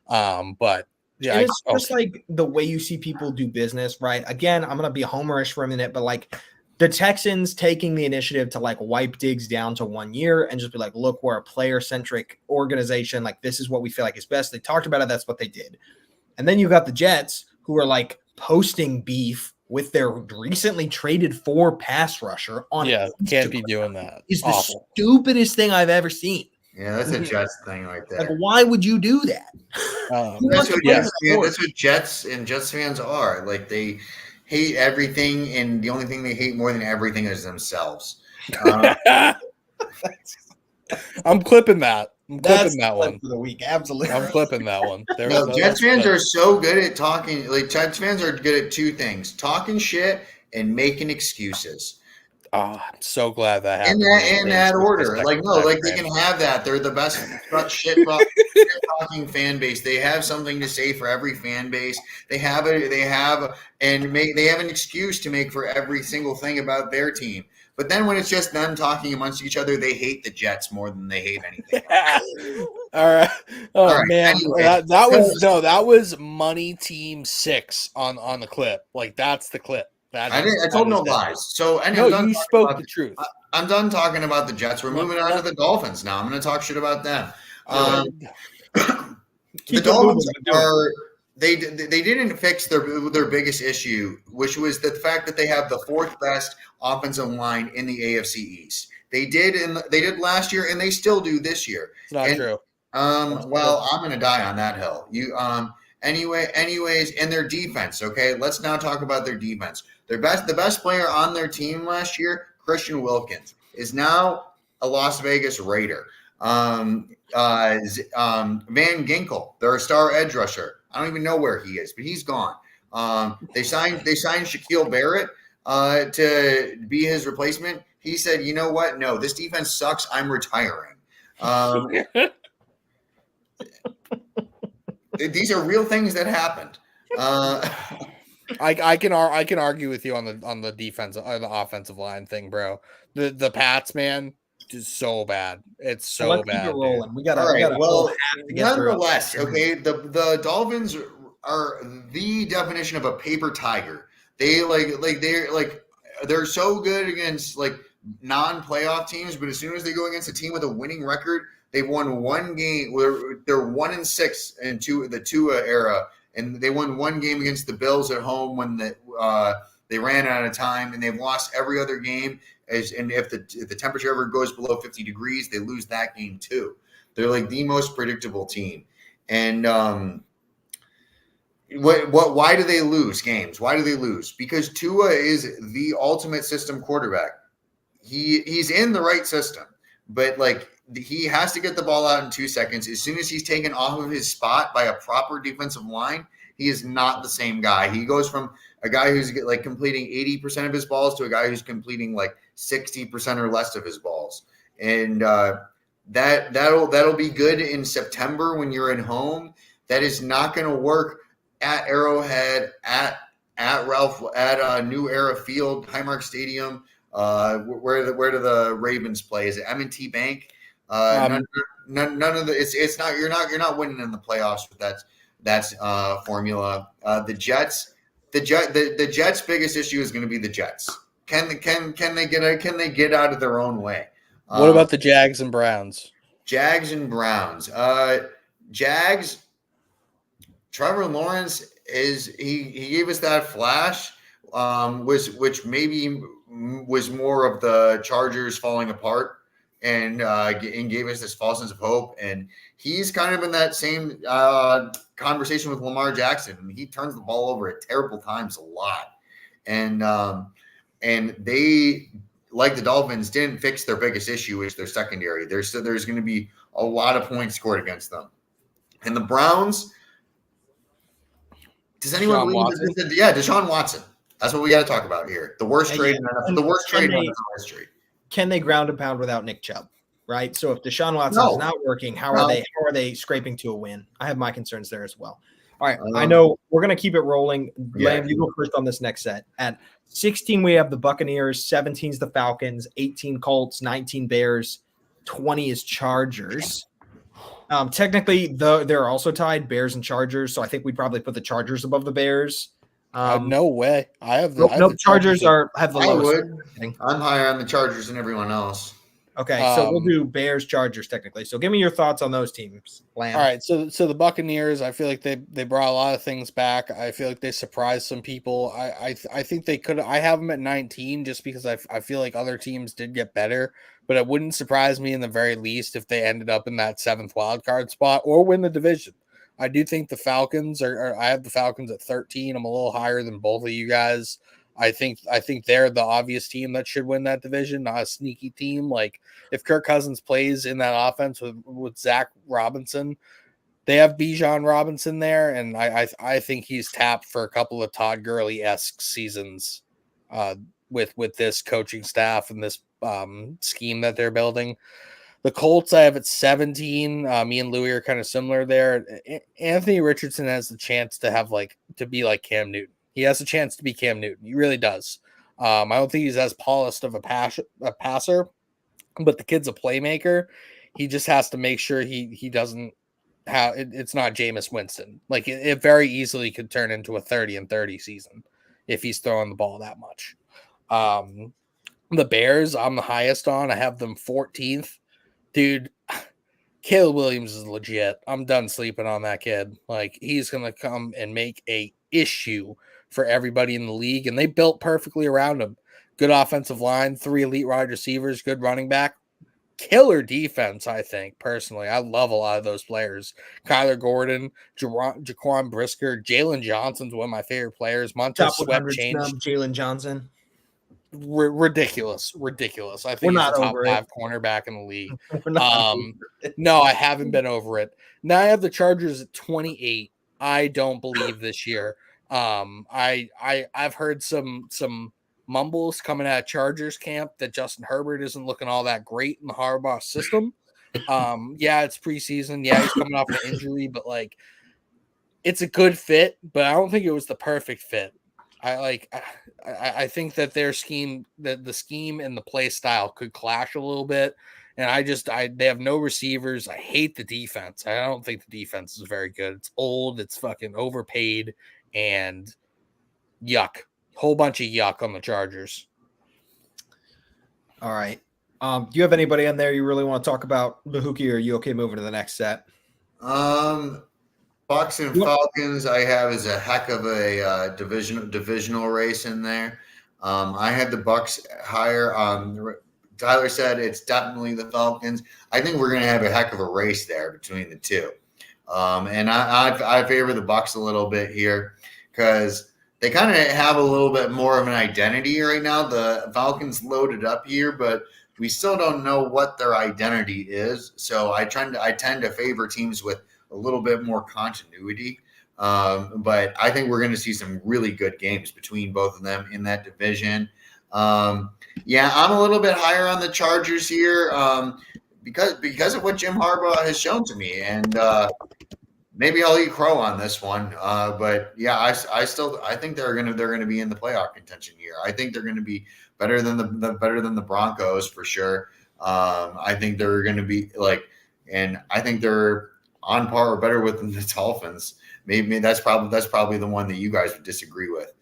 [SPEAKER 2] But Yeah,
[SPEAKER 1] and it's just like the way you see people do business, right? Again, I'm gonna be homerish for a minute, but like the Texans taking the initiative to like wipe Diggs down to 1 year and just be like, look, we're a player-centric organization. Like, this is what we feel like is best. They talked about it. That's what they did. And then you got the Jets who are like posting beef with their recently traded for pass rusher on
[SPEAKER 2] Instagram. Can't be doing that.
[SPEAKER 1] Is the stupidest thing I've ever seen.
[SPEAKER 3] Yeah, that's a Jets thing right there.
[SPEAKER 1] Like, why would you do that?
[SPEAKER 3] That's what Jets and Jets fans are. Like, they hate everything, and the only thing they hate more than everything is themselves.
[SPEAKER 1] I'm
[SPEAKER 2] clipping that. I'm clipping that one
[SPEAKER 1] for the week. Absolutely,
[SPEAKER 2] I'm clipping that one.
[SPEAKER 3] Jets fans are so good at talking. Like, Jets fans are good at two things: talking shit and making excuses.
[SPEAKER 2] I'm so glad that happened.
[SPEAKER 3] In that order. Like, no, like they can have that. They're the best shit talking fan base. They have something to say for every fan base. They have an excuse to make for every single thing about their team. But then when it's just them talking amongst each other, they hate the Jets more than they hate anything else.
[SPEAKER 2] All right. Oh,
[SPEAKER 3] all right.
[SPEAKER 2] Man.
[SPEAKER 3] Anyway,
[SPEAKER 2] that was Money Team 6 on the clip. Like, that's the clip.
[SPEAKER 3] I told no lies. So
[SPEAKER 2] you spoke the truth.
[SPEAKER 3] I'm done talking about the Jets. We're moving on to the Dolphins now. I'm going to talk shit about them. The Dolphins they didn't fix their biggest issue, which was the fact that they have the fourth best offensive line in the AFC East. They did last year, and they still do this year.
[SPEAKER 2] It's not true.
[SPEAKER 3] Well, I'm going to die on that hill. Anyways, and their defense. Okay, let's now talk about their defense. The best player on their team last year, Christian Wilkins, is now a Las Vegas Raider. Van Ginkel, their star edge rusher. I don't even know where he is, but he's gone. They signed Shaquille Barrett to be his replacement. He said, "You know what? No, this defense sucks. I'm retiring." These are real things that happened.
[SPEAKER 2] I can argue with you on the defense or the offensive line thing, bro. The Pats, man, is so bad. It's so bad.
[SPEAKER 1] Keep it rolling. We got
[SPEAKER 3] nonetheless, okay. The Dolphins are the definition of a paper tiger. They're so good against like non-playoff teams, but as soon as they go against a team with a winning record, they've won one game. They're 1-6 in the Tua era. And they won one game against the Bills at home when they ran out of time, and they've lost every other game. And if the temperature ever goes below 50 degrees, they lose that game too. They're like the most predictable team. And why do they lose games? Why do they lose? Because Tua is the ultimate system quarterback. He's in the right system, but like he has to get the ball out in 2 seconds. As soon as he's taken off of his spot by a proper defensive line, he is not the same guy. He goes from a guy who's like completing 80% of his balls to a guy who's completing like 60% or less of his balls. And that'll be good in September when you're at home. That is not going to work at Arrowhead, at New Era Field, Highmark Stadium. Where do the Ravens play? Is it M&T Bank? None of the it's not you're not winning in the playoffs with that's formula. The Jets biggest issue is going to be the Jets. Can they get out of their own way?
[SPEAKER 2] What about the Jags and Browns?
[SPEAKER 3] Jags and Browns. Jags. Trevor Lawrence he gave us that flash, which maybe was more of the Chargers falling apart. And gave us this false sense of hope. And he's kind of in that same conversation with Lamar Jackson. I mean, he turns the ball over at terrible times a lot. And they, like the Dolphins, didn't fix their biggest issue, which is their secondary. There's going to be a lot of points scored against them. And the Browns, does anyone believe that? Yeah, Deshaun Watson. That's what we got to talk about here. The worst trade in NFL history.
[SPEAKER 1] Can they ground and pound without Nick Chubb? Right. So if Deshaun Watson is not working, how are they scraping to a win? I have my concerns there as well. All right. I know we're going to keep it rolling. Lamb, you go first on this next set. At 16, we have the Buccaneers. 17 is the Falcons. 18 Colts. 19 Bears. 20 is Chargers. Technically, they're also tied, Bears and Chargers. So I think we'd probably put the Chargers above the Bears.
[SPEAKER 2] No way. I have the
[SPEAKER 1] Nope. Chargers have the
[SPEAKER 3] I
[SPEAKER 1] lowest.
[SPEAKER 3] would. I'm higher on the Chargers than everyone else.
[SPEAKER 1] Okay, so we'll do Bears, Chargers technically. So give me your thoughts on those teams, Lamb.
[SPEAKER 2] All right, so the Buccaneers, I feel like they brought a lot of things back. I feel like they surprised some people. I think they could. I have them at 19 just because I feel like other teams did get better, but it wouldn't surprise me in the very least if they ended up in that 7th wild card spot or win the division. I do think the Falcons I have the Falcons at 13. I'm a little higher than both of you guys. I think they're the obvious team that should win that division, not a sneaky team. Like if Kirk Cousins plays in that offense with Zach Robinson, they have Bijan Robinson there, and I think he's tapped for a couple of Todd Gurley-esque seasons with this coaching staff and this scheme that they're building. The Colts I have at 17. Me and Louie are kind of similar there. Anthony Richardson has the chance to be like Cam Newton. He has a chance to be Cam Newton. He really does. I don't think he's as polished of a passer, but the kid's a playmaker. He just has to make sure he doesn't have it's not Jameis Winston. Like it very easily could turn into a 30-30 season if he's throwing the ball that much. The Bears, I'm the highest on. I have them 14th. Dude, Caleb Williams is legit. I'm done sleeping on that kid. Like he's gonna come and make a issue for everybody in the league, and they built perfectly around him. Good offensive line, 3 elite wide receivers, good running back, killer defense. I think personally, I love a lot of those players. Kyler Gordon, Jaquan Brisker, Jalen Johnson's one of my favorite players. Montez Sweat changed.
[SPEAKER 1] Jalen Johnson.
[SPEAKER 2] Ridiculous. I think he's the top 5 cornerback in the league. No, I haven't been over it. Now I have the Chargers at 28. I don't believe this year. I've heard some mumbles coming out of Chargers camp that Justin Herbert isn't looking all that great in the Harbaugh system. Yeah, it's preseason. Yeah, he's coming off an injury, but like it's a good fit, but I don't think it was the perfect fit. I think that their scheme, the scheme and the play style could clash a little bit. And they have no receivers. I hate the defense. I don't think the defense is very good. It's old. It's fucking overpaid and yuck. Whole bunch of yuck on the Chargers.
[SPEAKER 1] All right. Do you have anybody on there you really want to talk about, Bahookie, or are you okay moving to the next set?
[SPEAKER 3] Bucks and Falcons, I have as a heck of a divisional race in there. I had the Bucks higher. Tyler said it's definitely the Falcons. I think we're going to have a heck of a race there between the two. And I favor the Bucks a little bit here because they kind of have a little bit more of an identity right now. The Falcons loaded up here, but we still don't know what their identity is. So I tend to favor teams with a little bit more continuity. But I think we're going to see some really good games between both of them in that division. Yeah, I'm a little bit higher on the Chargers here because of what Jim Harbaugh has shown to me, and maybe I'll eat crow on this one. But yeah, I think they're gonna be in the playoff contention here. I think they're gonna be better than the Broncos for sure. I think they're gonna be and I think they're on par or better with the Dolphins. Maybe that's probably the one that you guys would disagree with.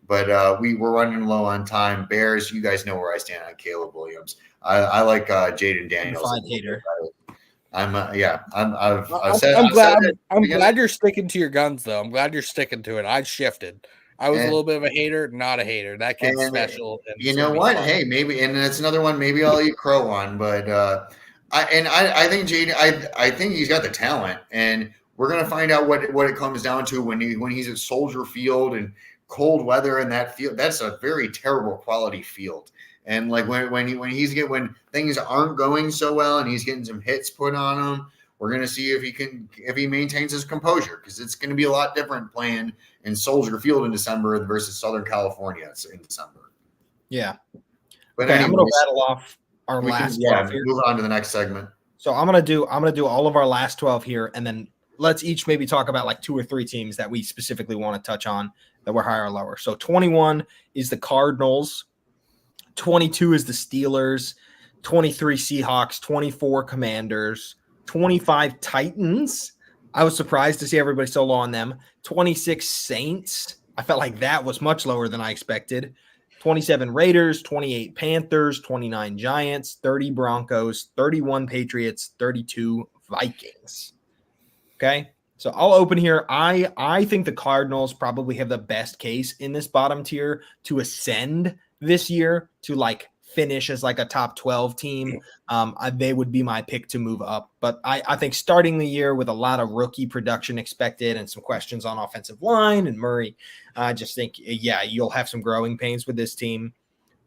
[SPEAKER 3] But we're running low on time. Bears, you guys know where I stand on Caleb Williams. I like Jaden Daniels. I'm
[SPEAKER 2] glad you're sticking to your guns, though. I'm glad you're sticking to it. I shifted. I was a little bit of a hater, not a hater. That kid's special.
[SPEAKER 3] You know what? Hey, maybe, and that's another one. Maybe I'll eat crow on. But I think Jaden. I think he's got the talent, and we're gonna find out what it comes down to when he's at Soldier Field and cold weather in that field. That's a very terrible quality field. And like when things aren't going so well and he's getting some hits put on him, we're gonna see if he maintains his composure, because it's gonna be a lot different playing in Soldier Field in December versus Southern California in December.
[SPEAKER 1] Yeah.
[SPEAKER 3] But
[SPEAKER 1] okay,
[SPEAKER 3] anyways,
[SPEAKER 1] I'm gonna rattle off our last 12 here.
[SPEAKER 3] Move on to the next segment.
[SPEAKER 1] So I'm gonna do all of our last 12 here, and then let's each maybe talk about like 2 or 3 teams that we specifically want to touch on that were higher or lower. So 21 is the Cardinals, 22 is the Steelers, 23 Seahawks, 24 Commanders, 25 Titans. I was surprised to see everybody so low on them. 26 Saints. I felt like that was much lower than I expected. 27 Raiders, 28 Panthers, 29 Giants, 30 Broncos, 31 Patriots, 32 Vikings. Okay. So I'll open here. I think the Cardinals probably have the best case in this bottom tier to ascend this year to like finish as like a top 12 team. They would be my pick to move up. But I think starting the year with a lot of rookie production expected and some questions on offensive line and Murray, I just think, yeah, you'll have some growing pains with this team.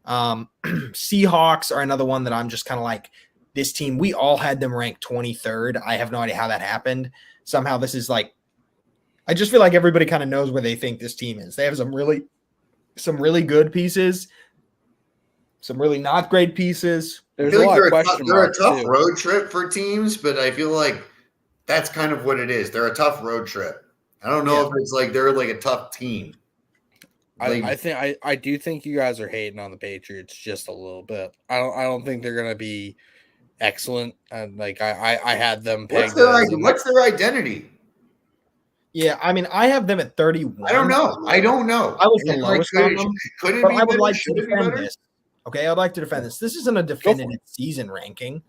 [SPEAKER 1] Seahawks are another one that I'm just kind of like, this team, we all had them ranked 23rd. I have no idea how that happened. Somehow this is like, I just feel like everybody kind of knows where they think this team is. They have some really good pieces, some really not great pieces.
[SPEAKER 3] I feel like they're a tough road trip for teams, but I feel like that's kind of what it is. They're a tough road trip. I don't know if it's like they're like a tough team. Like,
[SPEAKER 2] I do think you guys are hating on the Patriots just a little bit. I don't think they're gonna be excellent. And like I had them pegged.
[SPEAKER 3] What's their identity?
[SPEAKER 1] Yeah, I mean, I have them at 31.
[SPEAKER 3] I don't know. I
[SPEAKER 1] was the lowest on them, but I would like to defend this. Okay, I'd like to defend this. This isn't a definitive season ranking.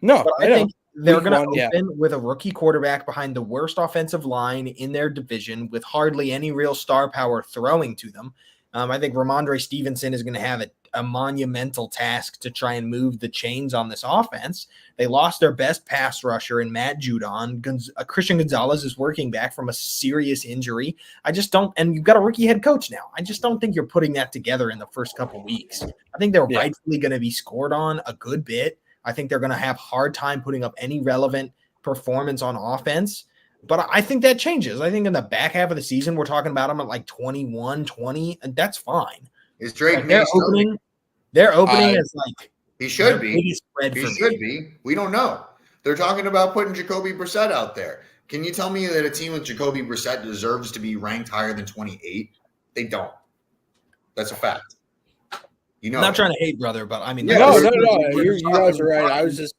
[SPEAKER 2] No,
[SPEAKER 1] but I think they're going to open with a rookie quarterback behind the worst offensive line in their division with hardly any real star power throwing to them. I think Ramondre Stevenson is going to have a monumental task to try and move the chains on this offense. They lost their best pass rusher in Matt Judon. Christian Gonzalez is working back from a serious injury. I just don't, and you've got a rookie head coach now. I just don't think you're putting that together in the first couple weeks. I think they're rightfully going to be scored on a good bit. I think they're going to have a hard time putting up any relevant performance on offense. But I think that changes. I think in the back half of the season, we're talking about them at like 21, 20, and that's fine.
[SPEAKER 3] Is Drake
[SPEAKER 1] like their opening is like
[SPEAKER 3] he should be. He should be. We don't know. They're talking about putting Jacoby Brissett out there. Can you tell me that a team with Jacoby Brissett deserves to be ranked higher than 28? They don't. That's a fact. You know,
[SPEAKER 1] I'm not trying to hate, brother, but I mean,
[SPEAKER 2] no. You guys are right. I was just.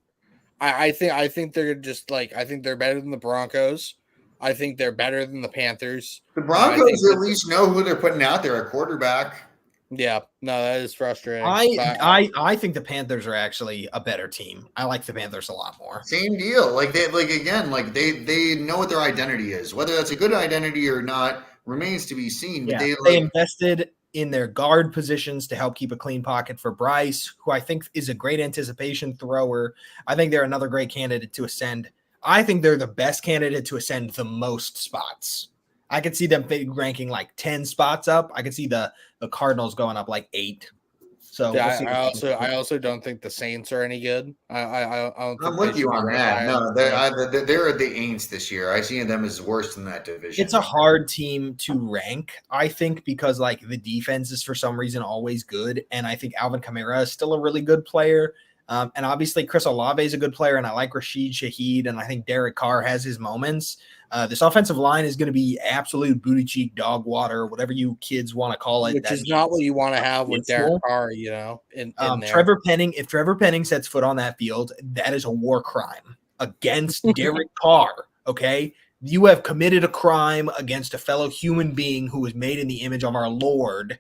[SPEAKER 2] I think they're just like I think they're better than the Broncos. I think they're better than the Panthers.
[SPEAKER 3] The Broncos at least know who they're putting out there at quarterback.
[SPEAKER 2] Yeah, no, that is frustrating.
[SPEAKER 1] I think the Panthers are actually a better team. I like the Panthers a lot more.
[SPEAKER 3] Same deal. Like they know what their identity is. Whether that's a good identity or not remains to be seen. But
[SPEAKER 1] they invested in their guard positions to help keep a clean pocket for Bryce, who I think is a great anticipation thrower. I think they're another great candidate to ascend. I think they're the best candidate to ascend the most spots. I could see them ranking like 10 spots up. I could see the Cardinals going up like 8. So
[SPEAKER 2] I also don't think the Saints are any good. I'm
[SPEAKER 3] with you on that. No, they're the Aints this year. I see them as worse in that division.
[SPEAKER 1] It's a hard team to rank, I think, because like the defense is for some reason always good, and I think Alvin Kamara is still a really good player. And obviously Chris Olave is a good player, and I like Rashid Shaheed, and I think Derek Carr has his moments. This offensive line is going to be absolute booty cheek dog water, whatever you kids want to call it.
[SPEAKER 2] Which is not what you want to have with Derek Carr, you know. In there.
[SPEAKER 1] Trevor Penning, if Trevor Penning sets foot on that field, that is a war crime against Derek Carr. Okay, you have committed a crime against a fellow human being who was made in the image of our Lord.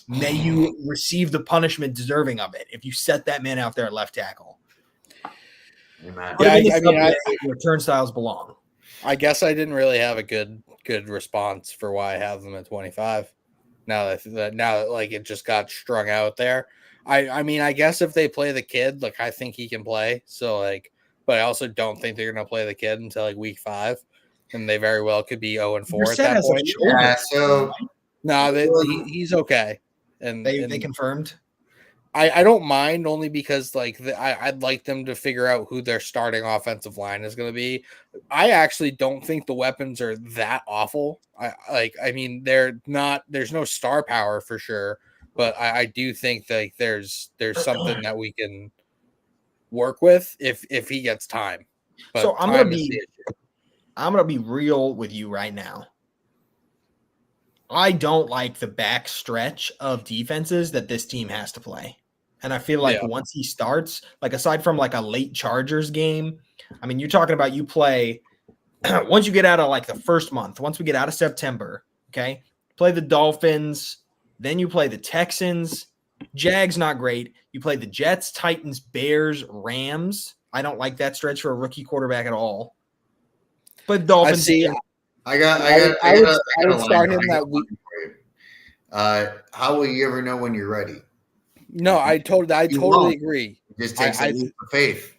[SPEAKER 1] May you receive the punishment deserving of it if you set that man out there at left tackle.
[SPEAKER 3] Amen.
[SPEAKER 1] Yeah, where turnstiles belong.
[SPEAKER 2] I guess I didn't really have a good response for why I have them at 25. Now that like it just got strung out there. I mean, I guess if they play the kid, like I think he can play. So like, but I also don't think they're gonna play the kid until like week 5, and they very well could be 0-4 at that point.
[SPEAKER 3] Yeah, so
[SPEAKER 2] no, he's okay. And
[SPEAKER 1] they confirmed.
[SPEAKER 2] I don't mind only because like I'd like them to figure out who their starting offensive line is going to be. I actually don't think the weapons are that awful. I mean they're not. There's no star power for sure, but I do think like there's something that we can work with if he gets time. But
[SPEAKER 1] so I'm gonna be real with you right now. I don't like the back stretch of defenses that this team has to play. And I feel like once he starts, like aside from like a late Chargers game, I mean, you're talking about you play once you get out of like the first month, once we get out of September, okay, play the Dolphins, then you play the Texans. Jags, not great. You play the Jets, Titans, Bears, Rams. I don't like that stretch for a rookie quarterback at all. But Dolphins.
[SPEAKER 2] I would start him that week.
[SPEAKER 3] How will you ever know when you're ready?
[SPEAKER 2] No, I totally agree.
[SPEAKER 3] It just takes a leap of faith.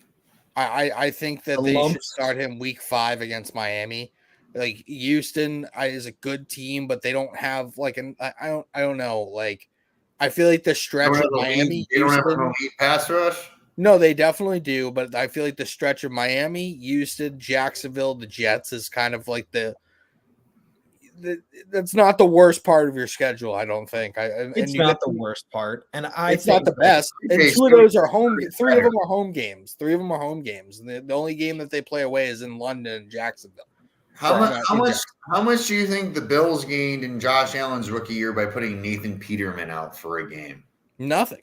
[SPEAKER 2] I think that they should start him week 5 against Miami. Like Houston is a good team, but they don't have like I don't know. Like I feel like the stretch of Miami.
[SPEAKER 3] They don't have an elite pass rush.
[SPEAKER 2] No, they definitely do, but I feel like the stretch of Miami, Houston, Jacksonville, the Jets is kind of like that's not the worst part of your schedule, I don't think.
[SPEAKER 1] It's not the worst part, and
[SPEAKER 2] it's not the best. And 2 of those are home. 3 of them are home games. 3 of them are home games. And the only game that they play away is in London and Jacksonville.
[SPEAKER 3] How much do you think the Bills gained in Josh Allen's rookie year by putting Nathan Peterman out for a game?
[SPEAKER 2] Nothing.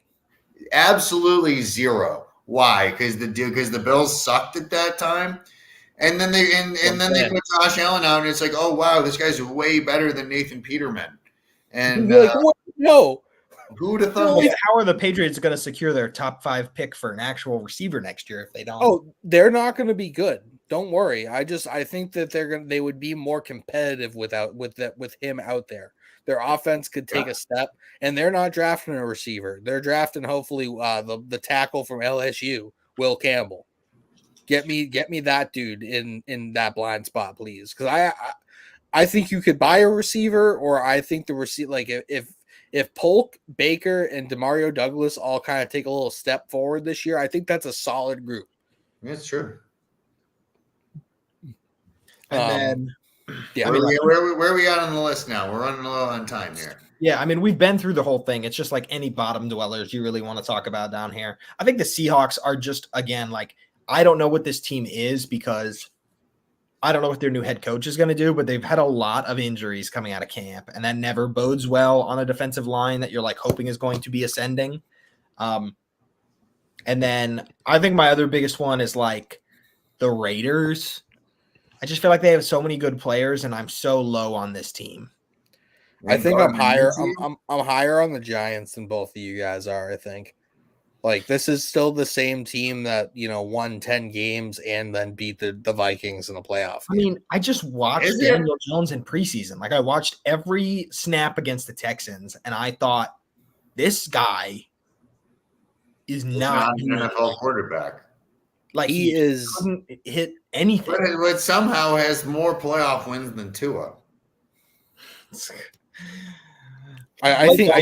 [SPEAKER 3] Absolutely zero. Why? Because the Bills sucked at that time. And then they put Josh Allen out, and it's like, oh wow, this guy's way better than Nathan Peterman. And
[SPEAKER 2] like, what? No,
[SPEAKER 3] who would have thought?
[SPEAKER 1] How are the Patriots going to secure their top 5 pick for an actual receiver next year if they don't?
[SPEAKER 2] Oh, they're not going to be good. Don't worry. I think that they would be more competitive with him out there. Their offense could take a step, and they're not drafting a receiver. They're drafting hopefully the tackle from LSU, Will Campbell. Get me that dude in that blind spot, please. Because I think you could buy a receiver, or I think the receiver, like if Polk, Baker, and Demario Douglas all kind of take a little step forward this year, I think that's a solid group.
[SPEAKER 3] That's true.
[SPEAKER 1] And then,
[SPEAKER 3] where are we at on the list now? We're running low on time here.
[SPEAKER 1] Yeah, I mean, we've been through the whole thing. It's just like any bottom dwellers you really want to talk about down here. I think the Seahawks are just, again, like, I don't know what this team is because I don't know what their new head coach is going to do, but they've had a lot of injuries coming out of camp, and that never bodes well on a defensive line that you're like hoping is going to be ascending. And then I think my other biggest one is like the Raiders. I just feel like they have so many good players, and I'm so low on this team.
[SPEAKER 2] I think I'm higher. I'm higher on the Giants than both of you guys are. I think, like, this is still the same team that won 10 games and then beat the Vikings in the playoff game.
[SPEAKER 1] I mean, I just watched Daniel Jones in preseason. Like, I watched every snap against the Texans, and I thought this guy is not
[SPEAKER 3] an NFL quarterback.
[SPEAKER 1] Like he couldn't hit anything,
[SPEAKER 3] but somehow has more playoff wins than Tua.
[SPEAKER 2] I think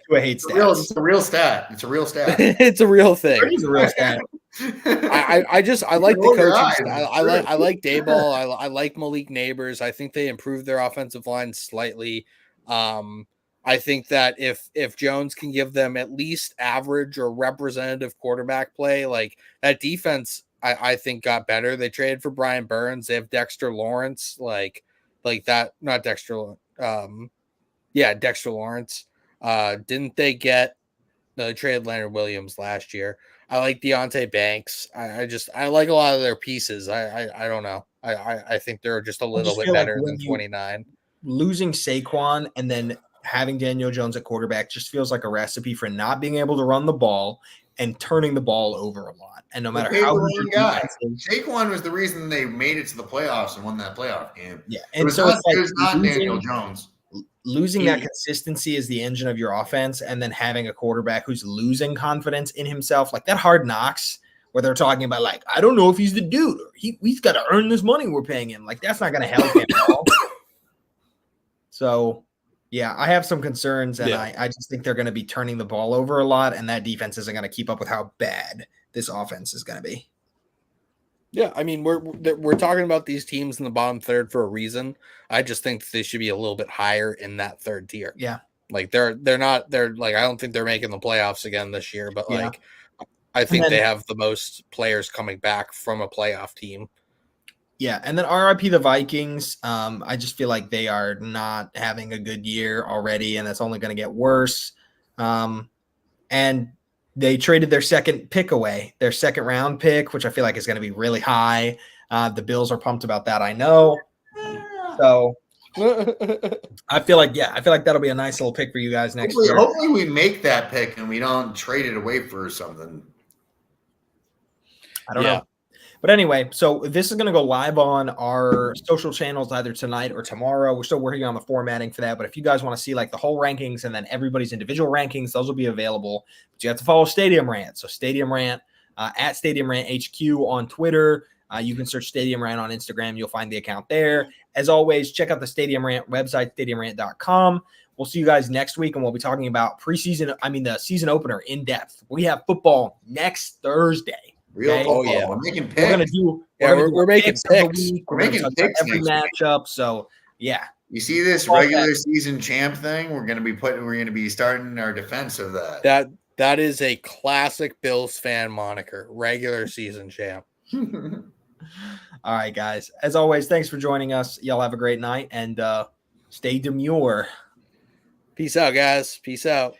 [SPEAKER 1] Tua hates stats.
[SPEAKER 3] It's a real stat. It's a real stat.
[SPEAKER 2] It's a real thing.
[SPEAKER 1] It's a real stat.
[SPEAKER 2] I like the coaching. I like Dayball. I like Malik Neighbors. I think they improved their offensive line slightly. I think that if Jones can give them at least average or representative quarterback play, like that defense, I think got better. They traded for Brian Burns. They have Dexter Lawrence, like that. Not Dexter. Dexter Lawrence. Didn't they get? No, they traded Leonard Williams last year. I like Deontay Banks. I like a lot of their pieces. I don't know. I think they're just a little bit better than 29.
[SPEAKER 1] Losing Saquon and then having Daniel Jones at quarterback just feels like a recipe for not being able to run the ball and turning the ball over a lot. And no matter how good your defense is,
[SPEAKER 3] Saquon was the reason they made it to the playoffs and won that playoff game.
[SPEAKER 1] Yeah, and so it's
[SPEAKER 3] not Daniel Jones.
[SPEAKER 1] Losing that consistency is the engine of your offense, and then having a quarterback who's losing confidence in himself, like that Hard Knocks, where they're talking about like, I don't know if he's the dude, or he's got to earn this money we're paying him. Like that's not going to help him at all. So, yeah, I have some concerns, and I just think they're going to be turning the ball over a lot, and that defense isn't going to keep up with how bad this offense is going to be.
[SPEAKER 2] Yeah, I mean, we're talking about these teams in the bottom third for a reason. I just think they should be a little bit higher in that third tier.
[SPEAKER 1] Yeah,
[SPEAKER 2] like they're like, I don't think they're making the playoffs again this year, but like I think they have the most players coming back from a playoff team.
[SPEAKER 1] Yeah, and then RIP the Vikings. I just feel like they are not having a good year already, and that's only going to get worse. And they traded their second pick away, their second round pick, which I feel like is going to be really high. The Bills are pumped about that, I know. So I feel like that'll be a nice little pick for you guys next year.
[SPEAKER 3] Hopefully we make that pick and we don't trade it away for something.
[SPEAKER 1] I don't know. But anyway, so this is going to go live on our social channels either tonight or tomorrow. We're still working on the formatting for that. But if you guys want to see like the whole rankings and then everybody's individual rankings, those will be available. But you have to follow Stadium Rant. So Stadium Rant at Stadium Rant HQ on Twitter. You can search Stadium Rant on Instagram. You'll find the account there. As always, check out the Stadium Rant website, stadiumrant.com. We'll see you guys next week, and we'll be talking about the season opener in depth. We have football next Thursday.
[SPEAKER 3] Real
[SPEAKER 1] okay?
[SPEAKER 3] football.
[SPEAKER 2] Oh, yeah.
[SPEAKER 3] We're making picks.
[SPEAKER 1] We're making picks.
[SPEAKER 3] We're making picks
[SPEAKER 1] every matchup. So yeah.
[SPEAKER 3] You see this regular season champ thing? We're gonna be starting our defense of that.
[SPEAKER 2] That is a classic Bills fan moniker, regular season champ.
[SPEAKER 1] All right, guys. As always, thanks for joining us. Y'all have a great night and stay demure.
[SPEAKER 2] Peace out, guys. Peace out.